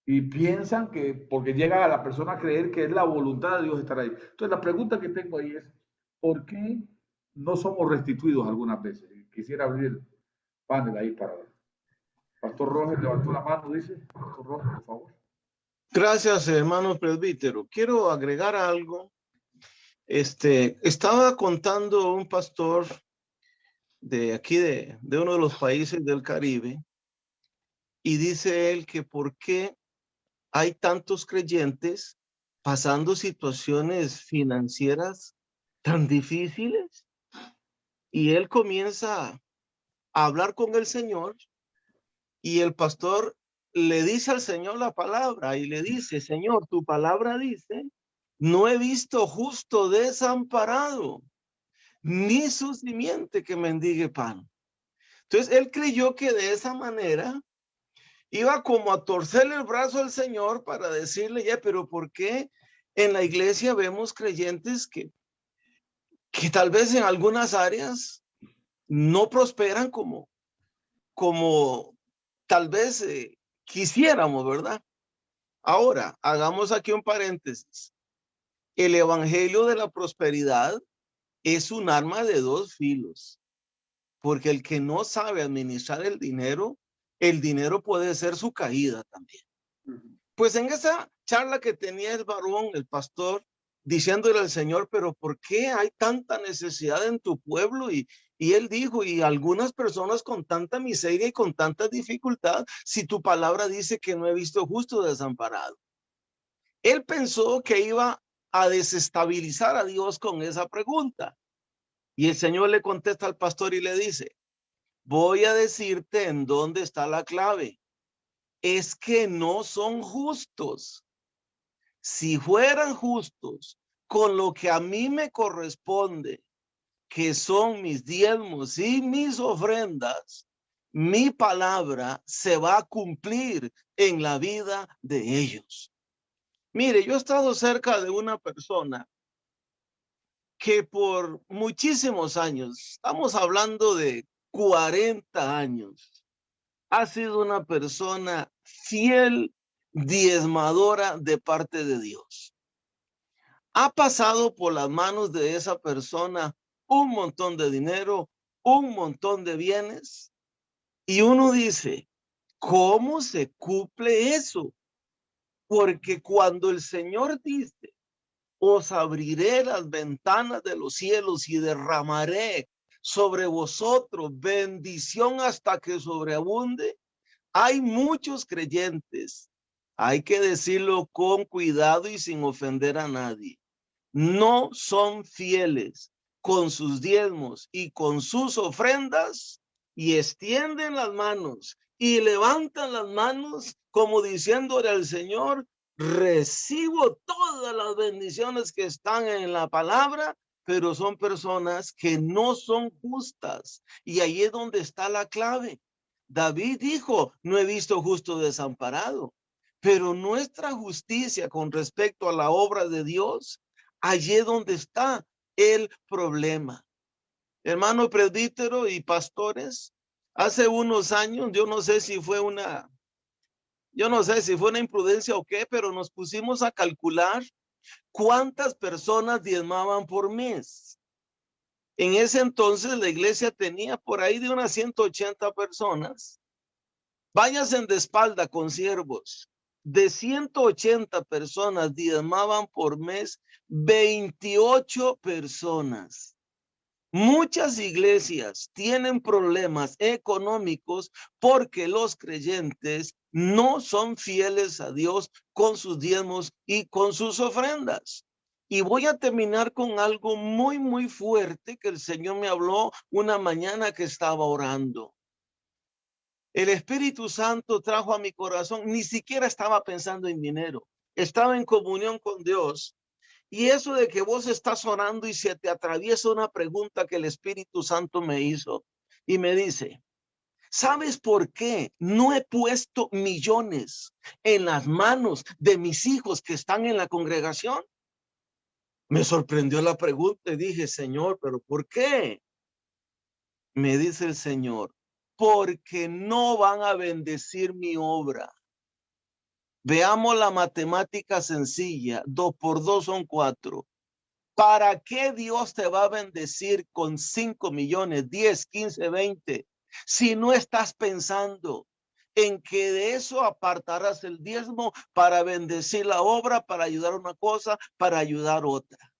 Y piensan que porque llega a la persona a creer que es la voluntad de Dios estar ahí. Entonces la pregunta que tengo ahí es, ¿por qué no somos restituidos algunas veces? Quisiera abrir el panel ahí para ver. Pastor Roger levantó la mano, dice. Pastor Roger, por favor. Gracias, hermano presbítero. Quiero agregar algo. Estaba contando un pastor de aquí, de uno de los países del Caribe, y dice él que por qué hay tantos creyentes pasando situaciones financieras tan difíciles, y él comienza a hablar con el Señor y el pastor le dice al Señor la palabra y le dice: Señor, tu palabra dice, no he visto justo desamparado, ni su simiente que mendigue pan. Entonces él creyó que de esa manera iba como a torcerle el brazo al Señor para decirle: ya, pero ¿por qué en la iglesia vemos creyentes que tal vez en algunas áreas no prosperan como tal vez quisiéramos, ¿verdad? Ahora, hagamos aquí un paréntesis. El evangelio de la prosperidad es un arma de dos filos, porque el que no sabe administrar el dinero puede ser su caída también. Pues en esa charla que tenía el varón, el pastor, diciéndole al Señor: pero ¿por qué hay tanta necesidad en tu pueblo? Y él dijo: y algunas personas con tanta miseria y con tanta dificultad, si tu palabra dice que no he visto justo desamparado. Él pensó que iba a desestabilizar a Dios con esa pregunta. Y el Señor le contesta al pastor y le dice: voy a decirte en dónde está la clave. Es que no son justos. Si fueran justos, con lo que a mí me corresponde, que son mis diezmos y mis ofrendas, mi palabra se va a cumplir en la vida de ellos. Mire, yo he estado cerca de una persona que por muchísimos años, estamos hablando de 40 años, ha sido una persona fiel, diezmadora de parte de Dios. Ha pasado por las manos de esa persona un montón de dinero, un montón de bienes, y uno dice, ¿cómo se cumple eso? Porque cuando el Señor dice, os abriré las ventanas de los cielos y derramaré sobre vosotros bendición hasta que sobreabunde, hay muchos creyentes, hay que decirlo con cuidado y sin ofender a nadie, no son fieles con sus diezmos y con sus ofrendas y extienden las manos y levantan las manos como diciéndole al Señor, recibo todas las bendiciones que están en la palabra, pero son personas que no son justas. Y ahí es donde está la clave. David dijo, no he visto justo desamparado, pero nuestra justicia con respecto a la obra de Dios, allí es donde está el problema. Hermano presbítero y pastores, hace unos años, yo no sé si fue una imprudencia o qué, pero nos pusimos a calcular cuántas personas diezmaban por mes. En ese entonces la iglesia tenía por ahí de unas 180 personas. Váyanse de espalda con siervos. De 180 personas diezmaban por mes 28 personas. Muchas iglesias tienen problemas económicos porque los creyentes no son fieles a Dios con sus diezmos y con sus ofrendas. Y voy a terminar con algo muy, muy fuerte que el Señor me habló una mañana que estaba orando. El Espíritu Santo trajo a mi corazón, ni siquiera estaba pensando en dinero, estaba en comunión con Dios. Y eso de que vos estás orando y se te atraviesa una pregunta que el Espíritu Santo me hizo y me dice, ¿sabes por qué no he puesto millones en las manos de mis hijos que están en la congregación? Me sorprendió la pregunta y dije, Señor, ¿pero por qué? Me dice el Señor, porque no van a bendecir mi obra. Veamos la matemática sencilla, 2 por 2 son 4. ¿Para qué Dios te va a bendecir con 5 millones, 10, 15, 20? Si no estás pensando en que de eso apartarás el diezmo para bendecir la obra, para ayudar una cosa, para ayudar otra.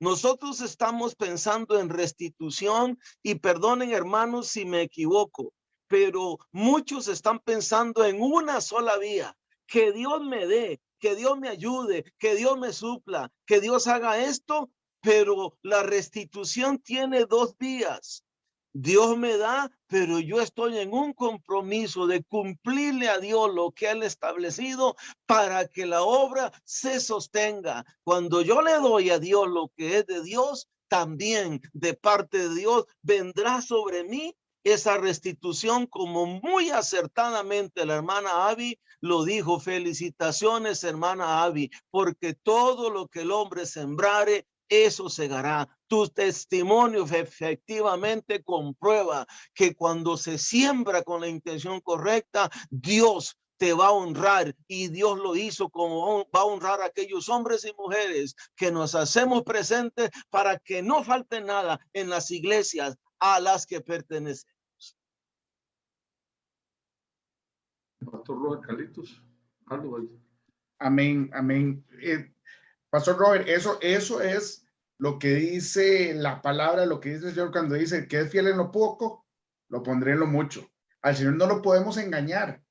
Nosotros estamos pensando en restitución y perdonen hermanos si me equivoco, pero muchos están pensando en una sola vía. Que Dios me dé, que Dios me ayude, que Dios me supla, que Dios haga esto, pero la restitución tiene 2 vías. Dios me da, pero yo estoy en un compromiso de cumplirle a Dios lo que Él ha establecido para que la obra se sostenga. Cuando yo le doy a Dios lo que es de Dios, también de parte de Dios vendrá sobre mí esa restitución, como muy acertadamente la hermana Abby lo dijo. Felicitaciones, hermana Abby, porque todo lo que el hombre sembrare, eso segará. Tu testimonio efectivamente comprueba que cuando se siembra con la intención correcta, Dios te va a honrar, y Dios lo hizo como va a honrar a aquellos hombres y mujeres que nos hacemos presentes para que no falte nada en las iglesias a las que pertenecemos. Pastor Robert Carlitos. Amén, amén. Pastor Robert, eso es lo que dice la palabra, lo que dice el Señor cuando dice que es fiel en lo poco, lo pondré en lo mucho. Al Señor no lo podemos engañar,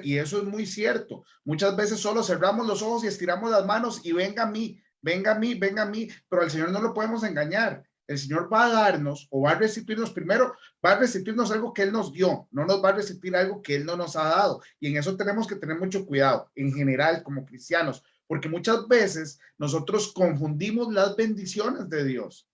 y eso es muy cierto. Muchas veces solo cerramos los ojos y estiramos las manos y venga a mí, pero al Señor no lo podemos engañar. El Señor va a darnos o va a restituirnos, primero va a restituirnos algo que Él nos dio, no nos va a restituir algo que Él no nos ha dado. Y en eso tenemos que tener mucho cuidado, en general, como cristianos, porque muchas veces nosotros confundimos las bendiciones de Dios.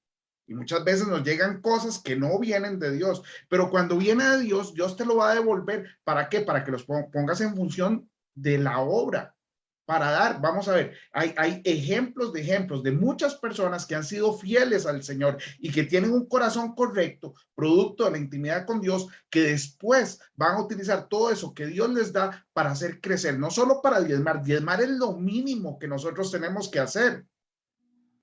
Y muchas veces nos llegan cosas que no vienen de Dios, pero cuando viene de Dios, Dios te lo va a devolver. ¿Para qué? Para que los pongas en función de la obra, para dar. Vamos a ver, hay ejemplos de muchas personas que han sido fieles al Señor y que tienen un corazón correcto, producto de la intimidad con Dios, que después van a utilizar todo eso que Dios les da para hacer crecer, no solo para diezmar. Diezmar es lo mínimo que nosotros tenemos que hacer.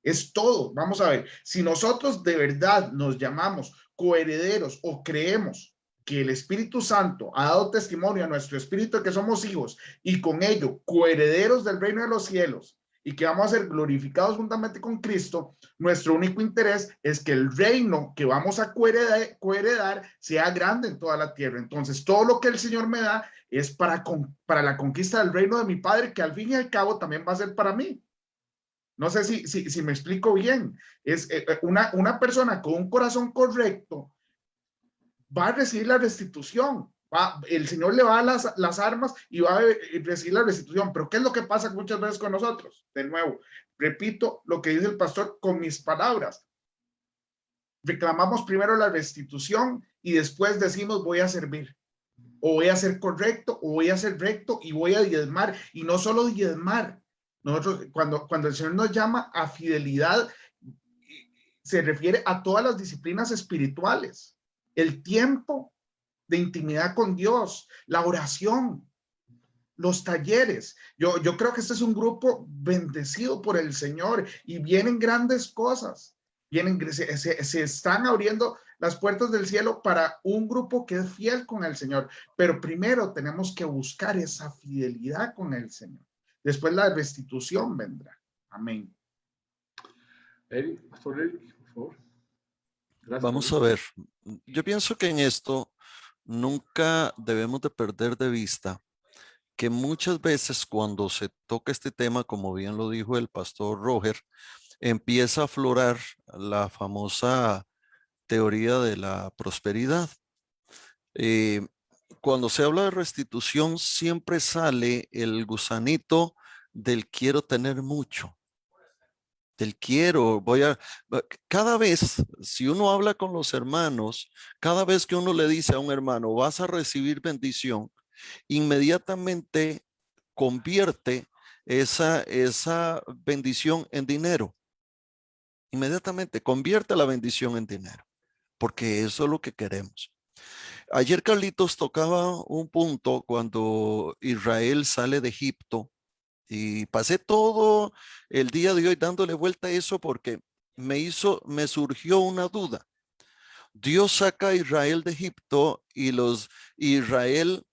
Es todo. Vamos a ver, si nosotros de verdad nos llamamos coherederos o creemos que el Espíritu Santo ha dado testimonio a nuestro espíritu de que somos hijos y con ello coherederos del reino de los cielos y que vamos a ser glorificados juntamente con Cristo, nuestro único interés es que el reino que vamos a coheredar sea grande en toda la tierra. Entonces, todo lo que el Señor me da es para la conquista del reino de mi Padre, que al fin y al cabo también va a ser para mí. No sé si me explico bien. Es una persona con un corazón correcto va a recibir la restitución. El Señor le va a las armas y va a recibir la restitución. Pero ¿qué es lo que pasa muchas veces con nosotros? De nuevo, repito lo que dice el pastor con mis palabras. Reclamamos primero la restitución y después decimos voy a servir. O voy a ser correcto, o voy a ser recto y voy a diezmar. Y no solo diezmar. Nosotros, cuando el Señor nos llama a fidelidad, se refiere a todas las disciplinas espirituales, el tiempo de intimidad con Dios, la oración, los talleres. Yo creo que este es un grupo bendecido por el Señor y vienen grandes cosas. Se están abriendo las puertas del cielo para un grupo que es fiel con el Señor, pero primero tenemos que buscar esa fidelidad con el Señor. Después la restitución vendrá. Amén. Eric, Pastor Eric, por favor. Gracias. Vamos a ver. Yo pienso que en esto nunca debemos de perder de vista que muchas veces cuando se toca este tema, como bien lo dijo el pastor Roger, empieza a aflorar la famosa teoría de la prosperidad. Cuando se habla de restitución, siempre sale el gusanito del quiero tener mucho, del quiero, cada vez, si uno habla con los hermanos, cada vez que uno le dice a un hermano, vas a recibir bendición, inmediatamente convierte esa bendición en dinero. Inmediatamente convierte la bendición en dinero, porque eso es lo que queremos. Ayer Carlitos tocaba un punto cuando Israel sale de Egipto y pasé todo el día de hoy dándole vuelta a eso porque me surgió una duda. Dios saca a Israel de Egipto y Israel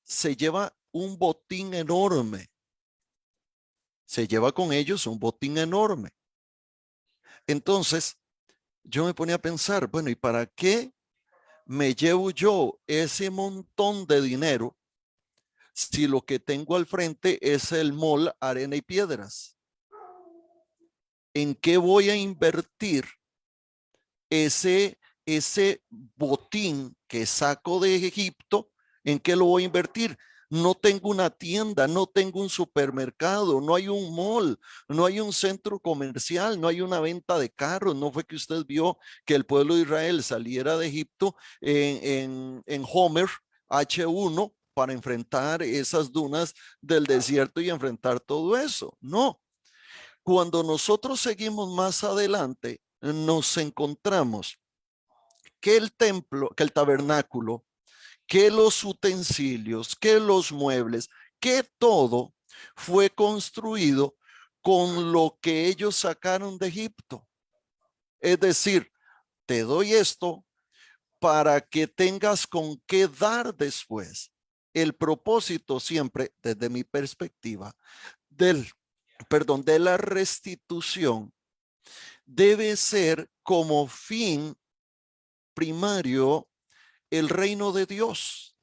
se lleva un botín enorme. Se lleva con ellos un botín enorme. Entonces, yo me ponía a pensar, bueno, ¿y para qué me llevo yo ese montón de dinero si lo que tengo al frente es el mall Arena y Piedras? ¿En qué voy a invertir ese botín que saco de Egipto? ¿En qué lo voy a invertir? No tengo una tienda, no tengo un supermercado, no hay un mall, no hay un centro comercial, no hay una venta de carros. No fue que usted vio que el pueblo de Israel saliera de Egipto en Homer H1 para enfrentar esas dunas del desierto y enfrentar todo eso. No. Cuando nosotros seguimos más adelante, nos encontramos que el templo, que el tabernáculo, que los utensilios, que los muebles, que todo fue construido con lo que ellos sacaron de Egipto. Es decir, te doy esto para que tengas con qué dar después. El propósito siempre, desde mi perspectiva, de la restitución, debe ser como fin primario el reino de Dios.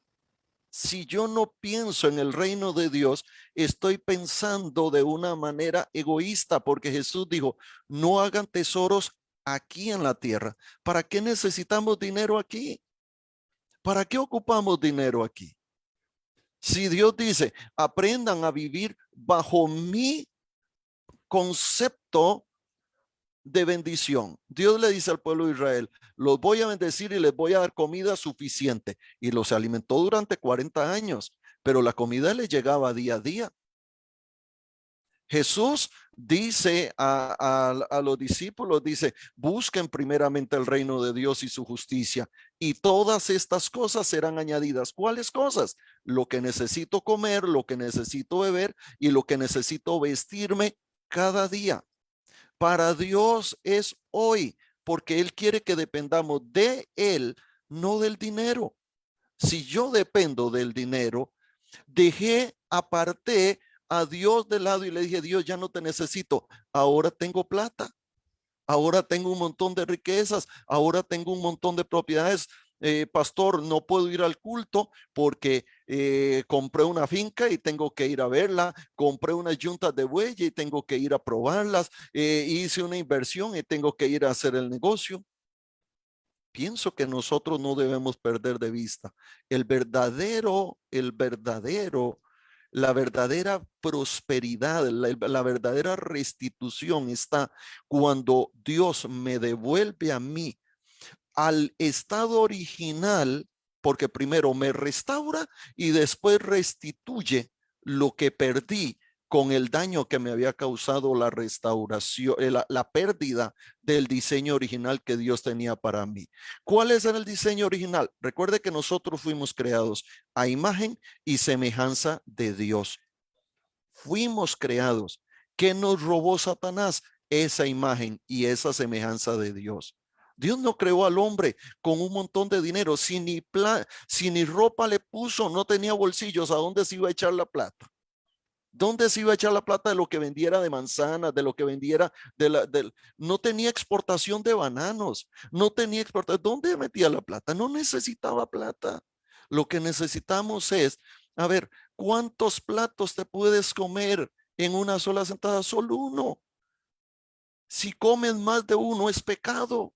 Si yo no pienso en el reino de Dios, estoy pensando de una manera egoísta, porque Jesús dijo, no hagan tesoros aquí en la tierra. ¿Para qué necesitamos dinero aquí? ¿Para qué ocupamos dinero aquí? Si Dios dice, aprendan a vivir bajo mi concepto de bendición. Dios le dice al pueblo de Israel, los voy a bendecir y les voy a dar comida suficiente. Y los alimentó durante 40 años, pero la comida les llegaba día a día. Jesús dice a los discípulos, dice, busquen primeramente el reino de Dios y su justicia, y todas estas cosas serán añadidas. ¿Cuáles cosas? Lo que necesito comer, lo que necesito beber y lo que necesito vestirme cada día. Para Dios es hoy, porque Él quiere que dependamos de Él, no del dinero. Si yo dependo del dinero, aparté a Dios de lado y le dije, Dios, ya no te necesito. Ahora tengo plata. Ahora tengo un montón de riquezas. Ahora tengo un montón de propiedades. Pastor, no puedo ir al culto porque compré una finca y tengo que ir a verla. Compré unas yuntas de buey y tengo que ir a probarlas. Hice una inversión y tengo que ir a hacer el negocio. Pienso que nosotros no debemos perder de vista la verdadera prosperidad, la verdadera restitución está cuando Dios me devuelve a mí al estado original, porque primero me restaura y después restituye lo que perdí con el daño que me había causado la restauración, la pérdida del diseño original que Dios tenía para mí. ¿Cuál es el diseño original? Recuerde que nosotros fuimos creados a imagen y semejanza de Dios. Fuimos creados. ¿Qué nos robó Satanás? Esa imagen y esa semejanza de Dios. Dios no creó al hombre con un montón de dinero, si ni ropa le puso, no tenía bolsillos. ¿A dónde se iba a echar la plata? ¿Dónde se iba a echar la plata de lo que vendiera de manzanas, de lo que vendiera no tenía exportación de bananos, no tenía exportación? ¿Dónde metía la plata? No necesitaba plata. Lo que necesitamos es, a ver, ¿cuántos platos te puedes comer en una sola sentada? Solo uno. Si comes más de uno es pecado.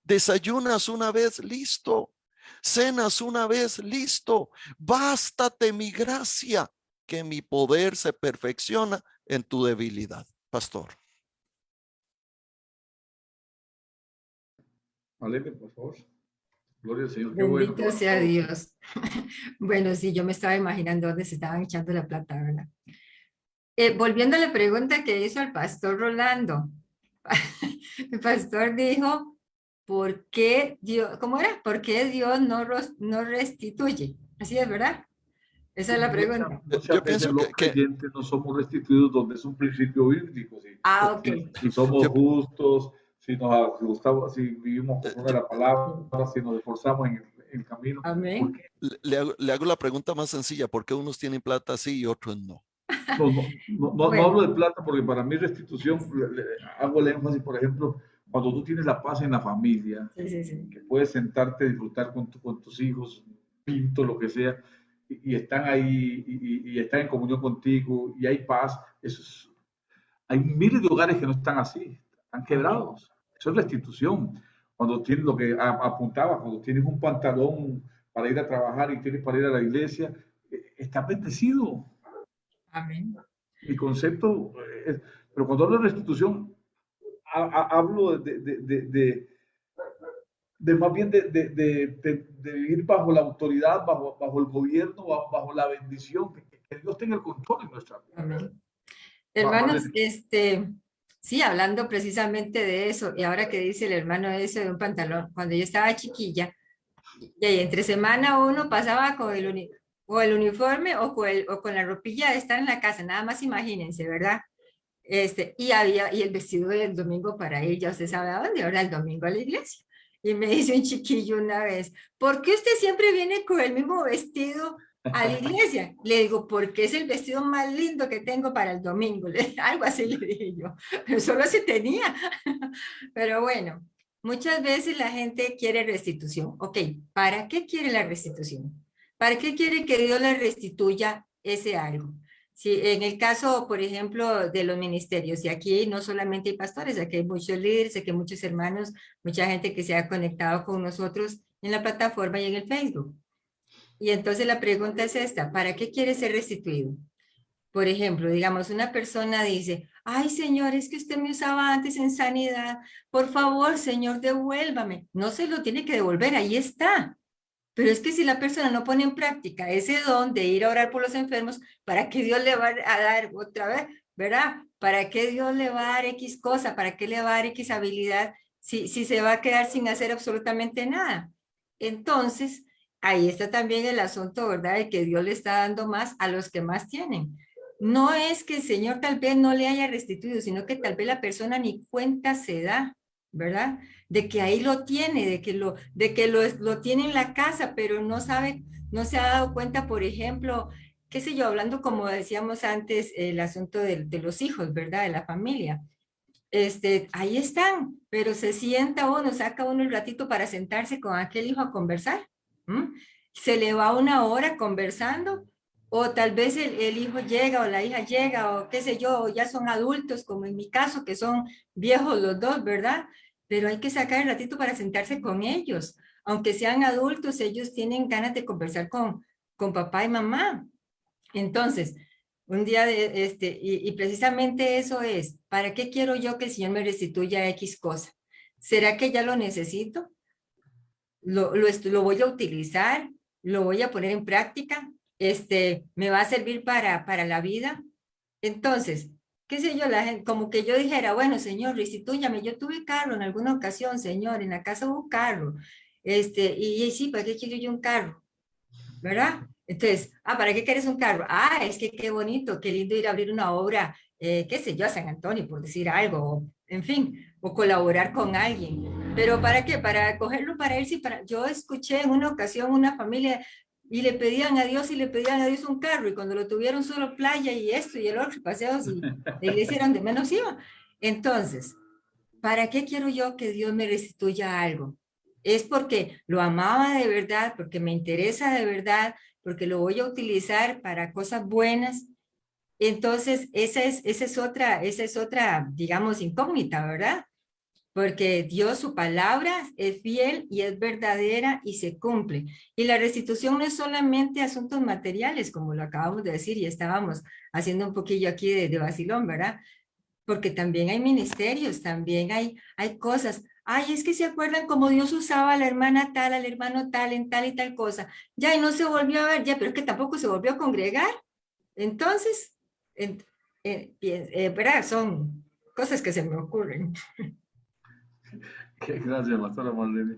Desayunas una vez, listo. Cenas una vez, listo. Bástate mi gracia, que mi poder se perfecciona en tu debilidad. Pastor. Malene, por favor. Gloria al Señor. Qué Bendito bueno. sea Dios. Bueno, sí, yo me estaba imaginando dónde se estaban echando la plata, ¿verdad? Volviendo a la pregunta que hizo el pastor Rolando. El pastor dijo, ¿por qué Dios, cómo era? ¿Por qué Dios no restituye? Así es, ¿verdad? Esa es la pregunta. Muchas veces los creyentes no somos restituidos donde es un principio bíblico. ¿Sí? Ok. Si somos justos, si nos gustamos, si vivimos conforme a la palabra, si nos esforzamos en el camino. Amén. Le hago la pregunta más sencilla. ¿Por qué unos tienen plata así y otros no? No hablo de plata porque para mí restitución, hago el énfasis, por ejemplo, cuando tú tienes la paz en la familia, Sí. que puedes sentarte, disfrutar con tus hijos, pinto, lo que sea, y están ahí y están en comunión contigo y hay paz. Hay miles de hogares que no están así, están quebrados. Eso es restitución. Cuando tienes lo que apuntaba, cuando tienes un pantalón para ir a trabajar y tienes para ir a la iglesia, estás bendecido. Amén. Mi concepto es, pero cuando hablo de restitución, hablo de más bien de vivir bajo la autoridad, bajo el gobierno, bajo la bendición, que Dios tenga el control en nuestra vida. Amén. Hermanos, sí, hablando precisamente de eso, y ahora que dice el hermano eso de un pantalón, cuando yo estaba chiquilla, y entre semana uno pasaba con el uniforme o con la ropilla de estar en la casa, nada más imagínense, ¿verdad? Y el vestido del domingo para ir, ya usted sabe a dónde, ahora el domingo a la iglesia. Y me dice un chiquillo una vez, ¿por qué usted siempre viene con el mismo vestido a la iglesia? Le digo, porque es el vestido más lindo que tengo para el domingo. Algo así le dije yo, pero solo se tenía. Pero bueno, muchas veces la gente quiere restitución. Ok, ¿para qué quiere la restitución? ¿Para qué quiere que Dios le restituya ese algo? Si en el caso, por ejemplo, de los ministerios, y aquí no solamente hay pastores, aquí hay muchos líderes, aquí hay muchos hermanos, mucha gente que se ha conectado con nosotros en la plataforma y en el Facebook. Y entonces la pregunta es esta, ¿para qué quiere ser restituido? Por ejemplo, digamos, una persona dice, ay, Señor, es que usted me usaba antes en sanidad. Por favor, Señor, devuélvame. No se lo tiene que devolver, ahí está. Pero es que si la persona no pone en práctica ese don de ir a orar por los enfermos, ¿para qué Dios le va a dar otra vez? ¿Verdad? ¿Para qué Dios le va a dar X cosa? ¿Para qué le va a dar X habilidad si se va a quedar sin hacer absolutamente nada? Entonces, ahí está también el asunto, ¿verdad? De que Dios le está dando más a los que más tienen. No es que el Señor tal vez no le haya restituido, sino que tal vez la persona ni cuenta se da, ¿verdad? De que ahí lo tiene, de que lo tiene en la casa, pero no sabe, no se ha dado cuenta, por ejemplo, qué sé yo, hablando como decíamos antes, el asunto de los hijos, ¿verdad? De la familia. Ahí están, pero se sienta uno, saca uno el ratito para sentarse con aquel hijo a conversar. ¿M? Se le va una hora conversando, o tal vez el hijo llega o la hija llega, o qué sé yo, o ya son adultos, como en mi caso, que son viejos los dos, ¿verdad? Pero hay que sacar el ratito para sentarse con ellos. Aunque sean adultos, ellos tienen ganas de conversar con papá y mamá. Entonces, un día y precisamente eso es, ¿para qué quiero yo que el Señor me restituya X cosa? ¿Será que ya lo necesito? ¿Lo voy a utilizar? ¿Lo voy a poner en práctica? ¿Me va a servir para la vida? Entonces, qué sé yo, la gente, como que yo dijera, bueno, Señor, restitúyame, yo tuve carro en alguna ocasión, Señor, en la casa hubo un carro, y sí, ¿para qué quiero yo un carro? ¿Verdad? Entonces, ¿para qué quieres un carro? Es que qué bonito, qué lindo ir a abrir una obra, qué sé yo, a San Antonio, por decir algo, en fin, o colaborar con alguien. Pero ¿para qué? Para cogerlo para él, sí, yo escuché en una ocasión una familia y le pedían a Dios un carro, y cuando lo tuvieron solo playa y esto y el otro, paseos, y la iglesia era donde menos iba. Entonces, ¿para qué quiero yo que Dios me restituya algo? Es porque lo amaba de verdad, porque me interesa de verdad, porque lo voy a utilizar para cosas buenas. Entonces, esa es otra, digamos, incógnita, ¿verdad? Porque Dios, su palabra es fiel y es verdadera y se cumple. Y la restitución no es solamente asuntos materiales, como lo acabamos de decir y estábamos haciendo un poquillo aquí de vacilón, ¿verdad? Porque también hay ministerios, también hay cosas. Ay, es que se acuerdan cómo Dios usaba a la hermana tal, al hermano tal, en tal y tal cosa. Ya, y no se volvió a ver, ya, pero es que tampoco se volvió a congregar. Entonces, ¿verdad? Son cosas que se me ocurren. Gracias, pastora Marlene.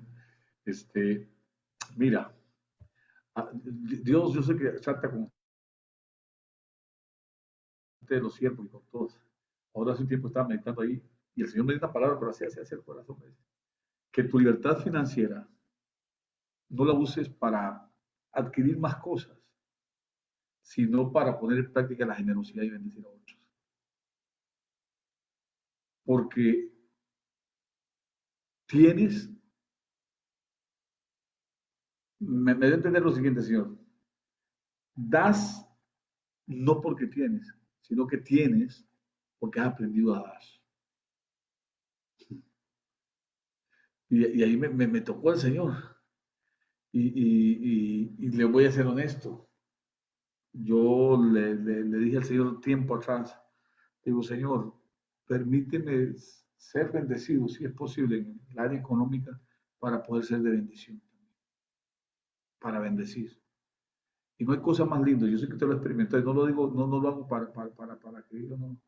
Mira, Dios, yo sé que trata con de los siervos y con todos. Ahora hace un tiempo estaba meditando ahí y el Señor me dio una palabra, pero así hacia el corazón. Que tu libertad financiera no la uses para adquirir más cosas, sino para poner en práctica la generosidad y bendecir a otros. Porque tienes, me debe entender lo siguiente, Señor. Das no porque tienes, sino que tienes porque has aprendido a dar. Y ahí me tocó el Señor. Y le voy a ser honesto. Yo le dije al Señor tiempo atrás, digo, Señor, permíteme ser bendecido, si es posible, en el área económica, para poder ser de bendición, para bendecir. Y no hay cosa más linda, yo sé que te lo experimenté, no lo digo, no lo hago para que diga, no,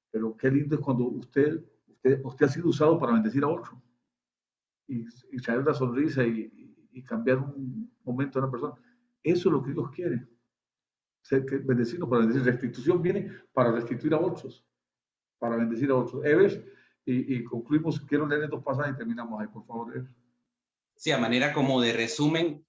pero qué lindo es cuando usted ha sido usado para bendecir a otro y traer la sonrisa y cambiar un momento de una persona. Eso es lo que Dios quiere. Bendecirnos para bendecir. Restitución viene para restituir a otros, para bendecir a otros. Eves, y concluimos, quiero leer estos pasajes y terminamos ahí, por favor. Eves. Sí, a manera como de resumen,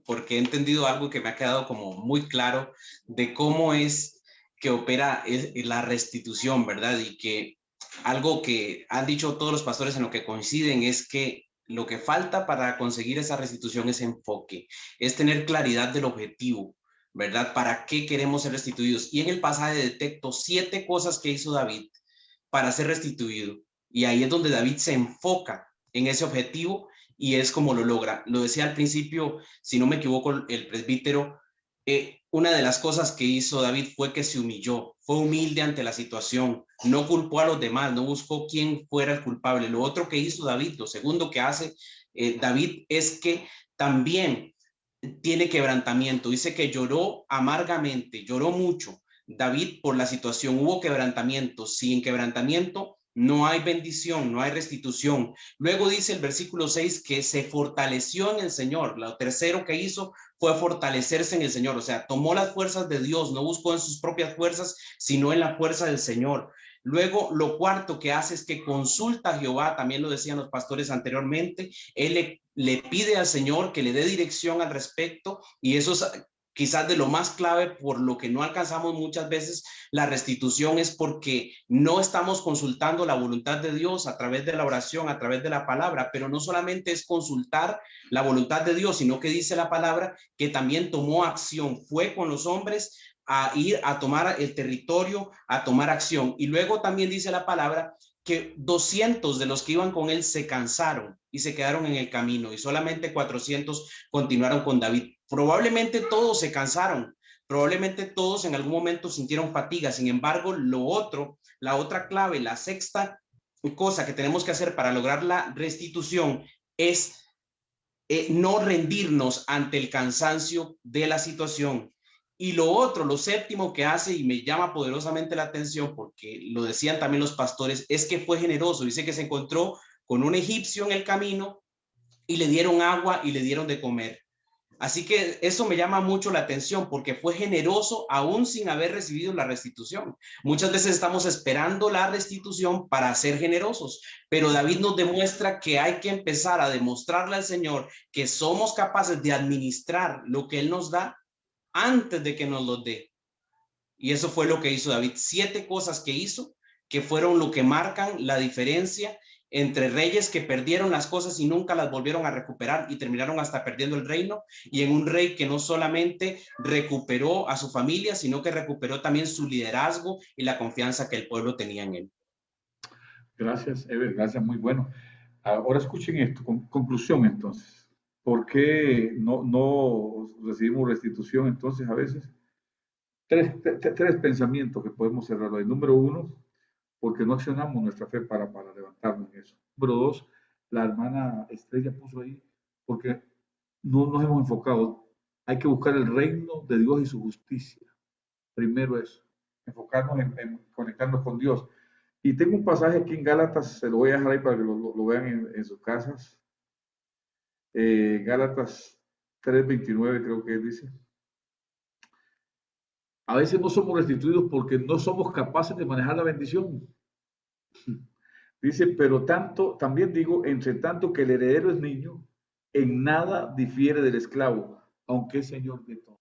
porque he entendido algo que me ha quedado como muy claro de cómo es que opera la restitución, ¿verdad? Y que algo que han dicho todos los pastores en lo que coinciden es que lo que falta para conseguir esa restitución es enfoque, es tener claridad del objetivo, ¿verdad? ¿Para qué queremos ser restituidos? Y en el pasaje detecto 7 cosas que hizo David para ser restituido. Y ahí es donde David se enfoca en ese objetivo y es como lo logra. Lo decía al principio, si no me equivoco, el presbítero, una de las cosas que hizo David fue que se humilló, fue humilde ante la situación, no culpó a los demás, no buscó quién fuera el culpable. Lo otro que hizo David, lo segundo que hace David es que también tiene quebrantamiento. Dice que lloró amargamente, lloró mucho David por la situación. Hubo quebrantamiento. Sin quebrantamiento no hay bendición, no hay restitución. Luego dice el versículo 6 que se fortaleció en el Señor. Lo tercero que hizo fue fortalecerse en el Señor. O sea, tomó las fuerzas de Dios, no buscó en sus propias fuerzas, sino en la fuerza del Señor. Luego, lo cuarto que hace es que consulta a Jehová, también lo decían los pastores anteriormente. Él le pide al Señor que le dé dirección al respecto, y eso es quizás de lo más clave, por lo que no alcanzamos muchas veces la restitución, es porque no estamos consultando la voluntad de Dios a través de la oración, a través de la palabra. Pero no solamente es consultar la voluntad de Dios, sino que dice la palabra que también tomó acción, fue con los hombres a ir a tomar el territorio, a tomar acción. Y luego también dice la palabra que 200 de los que iban con él se cansaron y se quedaron en el camino, y solamente 400 continuaron con David. Probablemente todos se cansaron, probablemente todos en algún momento sintieron fatiga. Sin embargo, la otra clave, la sexta cosa que tenemos que hacer para lograr la restitución es no rendirnos ante el cansancio de la situación. Y lo otro, lo séptimo que hace, y me llama poderosamente la atención, porque lo decían también los pastores, es que fue generoso. Dice que se encontró con un egipcio en el camino y le dieron agua y le dieron de comer. Así que eso me llama mucho la atención, porque fue generoso aún sin haber recibido la restitución. Muchas veces estamos esperando la restitución para ser generosos, pero David nos demuestra que hay que empezar a demostrarle al Señor que somos capaces de administrar lo que Él nos da antes de que nos lo dé. Y eso fue lo que hizo David. 7 cosas que hizo, que fueron lo que marcan la diferencia entre reyes que perdieron las cosas y nunca las volvieron a recuperar y terminaron hasta perdiendo el reino, y en un rey que no solamente recuperó a su familia, sino que recuperó también su liderazgo y la confianza que el pueblo tenía en él. Gracias, Ever, gracias, muy bueno. Ahora escuchen esto, conclusión entonces. ¿Por qué no recibimos restitución entonces a veces? Tres pensamientos que podemos cerrar hoy. Número 1, porque no accionamos nuestra fe para levantarnos en eso. Número 2, la hermana Estrella puso ahí, porque no nos hemos enfocado. Hay que buscar el reino de Dios y su justicia. Primero eso, enfocarnos en conectarnos con Dios. Y tengo un pasaje aquí en Gálatas, se lo voy a dejar ahí para que lo vean en sus casas. Gálatas 3:29 creo que dice. A veces no somos restituidos porque no somos capaces de manejar la bendición. Dice, pero también digo, entre tanto que el heredero es niño, en nada difiere del esclavo, aunque es señor de todo.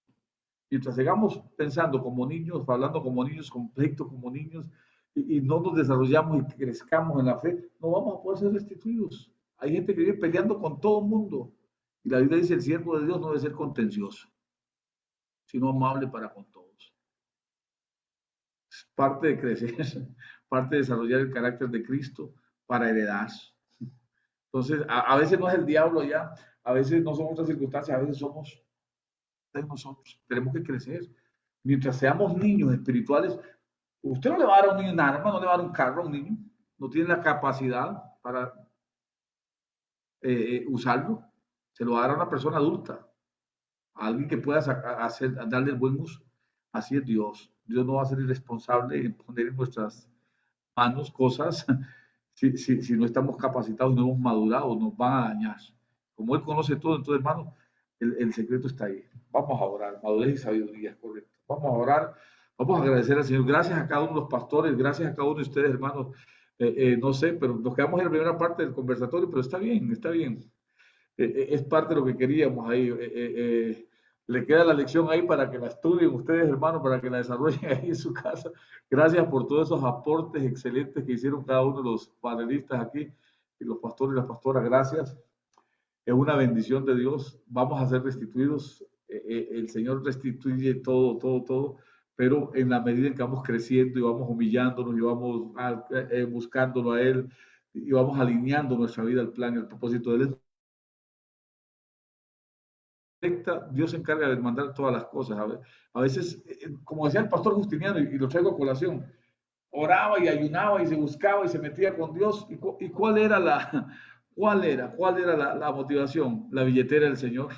Mientras sigamos pensando como niños, hablando como niños, conflictos como niños, y no nos desarrollamos y crezcamos en la fe, no vamos a poder ser restituidos. Hay gente que vive peleando con todo el mundo. Y la Biblia dice, el siervo de Dios no debe ser contencioso, sino amable para con todos. Es parte de crecer, parte de desarrollar el carácter de Cristo para heredar. Entonces, a veces no es el diablo ya, a veces no son otras circunstancias, a veces somos de nosotros. Tenemos que crecer. Mientras seamos niños espirituales, usted no le va a dar a un niño un arma, no le va a dar un carro a un niño, no tiene la capacidad para usarlo. Se lo va a dar a una persona adulta, a alguien que pueda darle el buen uso. Así es Dios. Dios no va a ser irresponsable en poner en nuestras manos cosas si no estamos capacitados, no hemos madurado, nos van a dañar. Como Él conoce todo, entonces, hermano, el secreto está ahí. Vamos a orar, madurez y sabiduría, correcto. Vamos a orar, vamos a agradecer al Señor. Gracias a cada uno de los pastores, gracias a cada uno de ustedes, hermanos. No sé, pero nos quedamos en la primera parte del conversatorio, pero está bien, está bien. Es parte de lo que queríamos ahí. Le queda la lección ahí para que la estudien ustedes, hermanos, para que la desarrollen ahí en su casa. Gracias por todos esos aportes excelentes que hicieron cada uno de los panelistas aquí, y los pastores y las pastoras. Gracias. Es una bendición de Dios. Vamos a ser restituidos. El Señor restituye todo, pero en la medida en que vamos creciendo y vamos humillándonos y vamos buscándolo a Él y vamos alineando nuestra vida al plan y al propósito de Él, colecta, Dios se encarga de mandar todas las cosas. A veces, como decía el pastor Justiniano, y lo traigo a colación, oraba y ayunaba y se buscaba y se metía con Dios. ¿Y cuál era la motivación? La billetera del Señor.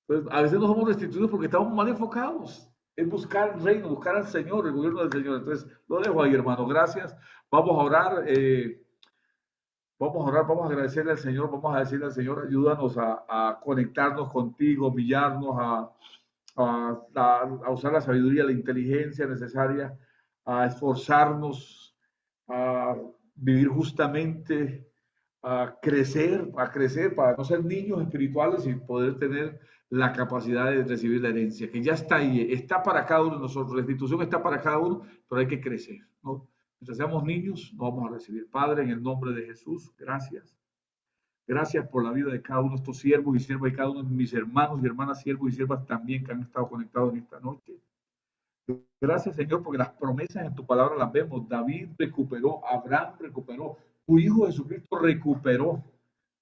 Pues a veces no somos restituidos porque estamos mal enfocados. Es buscar el reino, buscar al Señor, el gobierno del Señor. Entonces, lo dejo ahí, hermano. Gracias. Vamos a orar. Vamos a orar, vamos a agradecerle al Señor, vamos a decirle al Señor, ayúdanos a conectarnos contigo, humillarnos, a usar la sabiduría, la inteligencia necesaria, a esforzarnos, a vivir justamente, a crecer para no ser niños espirituales y poder tener la capacidad de recibir la herencia, que ya está ahí, está para cada uno de nosotros, la institución está para cada uno, pero hay que crecer, ¿no? Mientras seamos niños, no vamos a recibir. Padre, en el nombre de Jesús, gracias. Gracias por la vida de cada uno de estos siervos y siervas, de cada uno de mis hermanos y hermanas, siervos y siervas también que han estado conectados en esta noche. Gracias, Señor, porque las promesas en tu palabra las vemos. David recuperó, Abraham recuperó, tu Hijo Jesucristo recuperó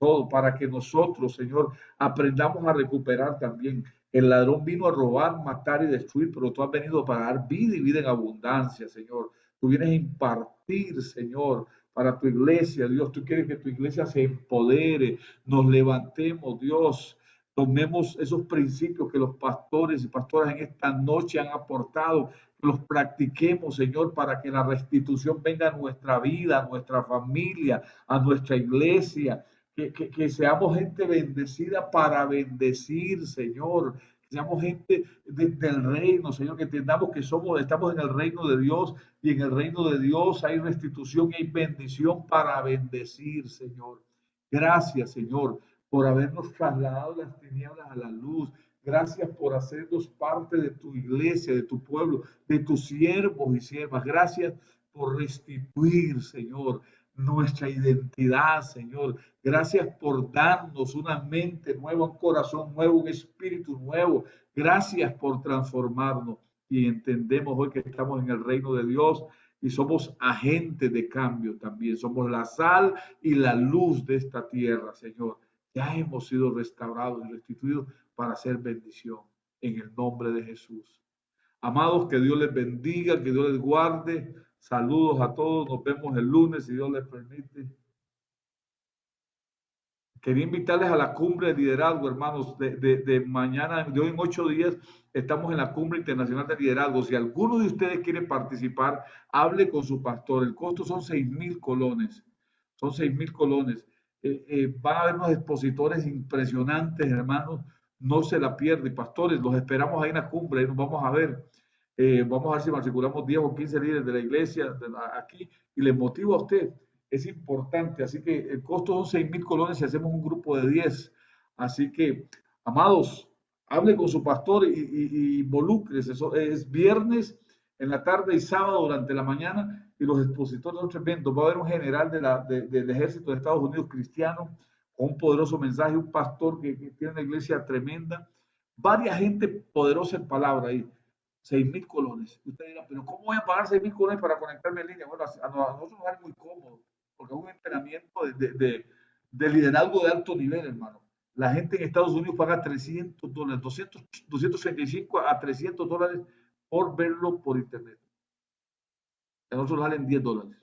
todo para que nosotros, Señor, aprendamos a recuperar también. El ladrón vino a robar, matar y destruir, pero tú has venido para dar vida y vida en abundancia, Señor. Tú vienes a impartir, Señor, para tu iglesia, Dios. Tú quieres que tu iglesia se empodere, nos levantemos, Dios. Tomemos esos principios que los pastores y pastoras en esta noche han aportado, que los practiquemos, Señor, para que la restitución venga a nuestra vida, a nuestra familia, a nuestra iglesia. Que seamos gente bendecida para bendecir, Señor. Que seamos gente del reino, Señor. Que entendamos que estamos en el reino de Dios y en el reino de Dios hay restitución y hay bendición para bendecir, Señor. Gracias, Señor, por habernos trasladado las tinieblas a la luz. Gracias por hacernos parte de tu iglesia, de tu pueblo, de tus siervos y siervas. Gracias por restituir, Señor, nuestra identidad, Señor. Gracias por darnos una mente nueva, un corazón nuevo, un espíritu nuevo. Gracias por transformarnos y entendemos hoy que estamos en el reino de Dios y somos agentes de cambio también. Somos la sal y la luz de esta tierra, Señor. Ya hemos sido restaurados y restituidos para hacer bendición en el nombre de Jesús. Amados, que Dios les bendiga, que Dios les guarde. Saludos a todos, nos vemos el lunes, si Dios les permite. Quería invitarles a la cumbre de liderazgo, hermanos, de mañana, de hoy en 8 días, estamos en la cumbre internacional de liderazgo. Si alguno de ustedes quiere participar, hable con su pastor. El costo son 6,000 colones. Son 6,000 colones. Van a haber unos expositores impresionantes, hermanos. No se la pierden, pastores. Los esperamos ahí en la cumbre, ahí nos vamos a ver. Vamos a ver si matriculamos 10 o 15 líderes de la iglesia aquí y les motivo a usted. Es importante, así que el costo son 6,000 colones si hacemos un grupo de 10. Así que, amados, hable con su pastor y involúcrese. Eso es viernes en la tarde y sábado durante la mañana y los expositores son tremendos. Va a haber un general del ejército de Estados Unidos cristiano con un poderoso mensaje, un pastor que tiene una iglesia tremenda, varias gente poderosa en palabra ahí. 6,000 colones. Usted dirá, pero ¿cómo voy a pagar 6,000 colones para conectarme en línea? Bueno, a nosotros nos es muy cómodo, porque es un entrenamiento de liderazgo de alto nivel, hermano. La gente en Estados Unidos paga $300, 235 a $300 por verlo por internet. A nosotros nos salen $10.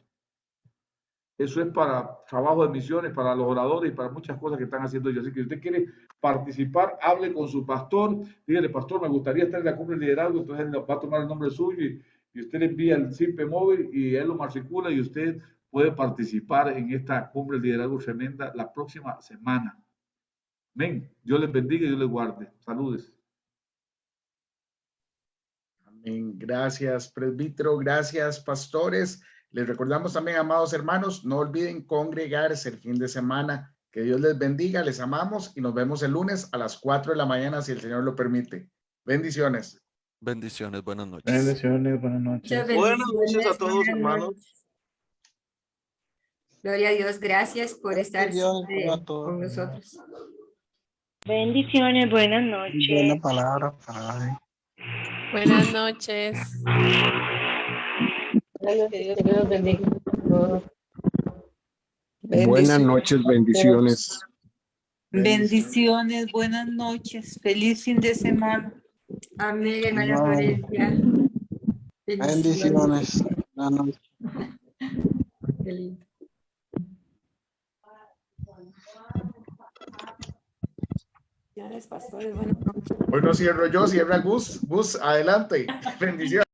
Eso es para trabajo de misiones, para los oradores y para muchas cosas que están haciendo ellos. Así que si usted quiere participar, hable con su pastor, dígale, pastor, me gustaría estar en la cumbre de liderazgo, entonces él va a tomar el nombre suyo y usted le envía el SIP móvil y él lo matricula y usted puede participar en esta cumbre de liderazgo tremenda la próxima semana. Amén. Dios les bendiga y Dios les guarde. Saludes. Amén. Gracias, presbítero. Gracias, pastores. Les recordamos también, amados hermanos, no olviden congregarse el fin de semana. Que Dios les bendiga, les amamos y nos vemos el lunes a las 4 de la mañana, si el Señor lo permite. Bendiciones. Bendiciones, buenas noches. Bendiciones, buenas noches. Buenas noches a todos, hermanos. Gloria a Dios, gracias por estar con nosotros. Bendiciones, buenas noches. Buena palabra para hoy. Buenas noches. Dios bendiga. Buenas noches, bendiciones. Bendiciones, buenas noches, feliz fin de semana. Amén, hermana Florencia. Bendiciones. Buenas noches. Qué lindo. Pastores, buenas noches. Hoy no cierro yo, cierra Gus. Gus, adelante. Bendiciones.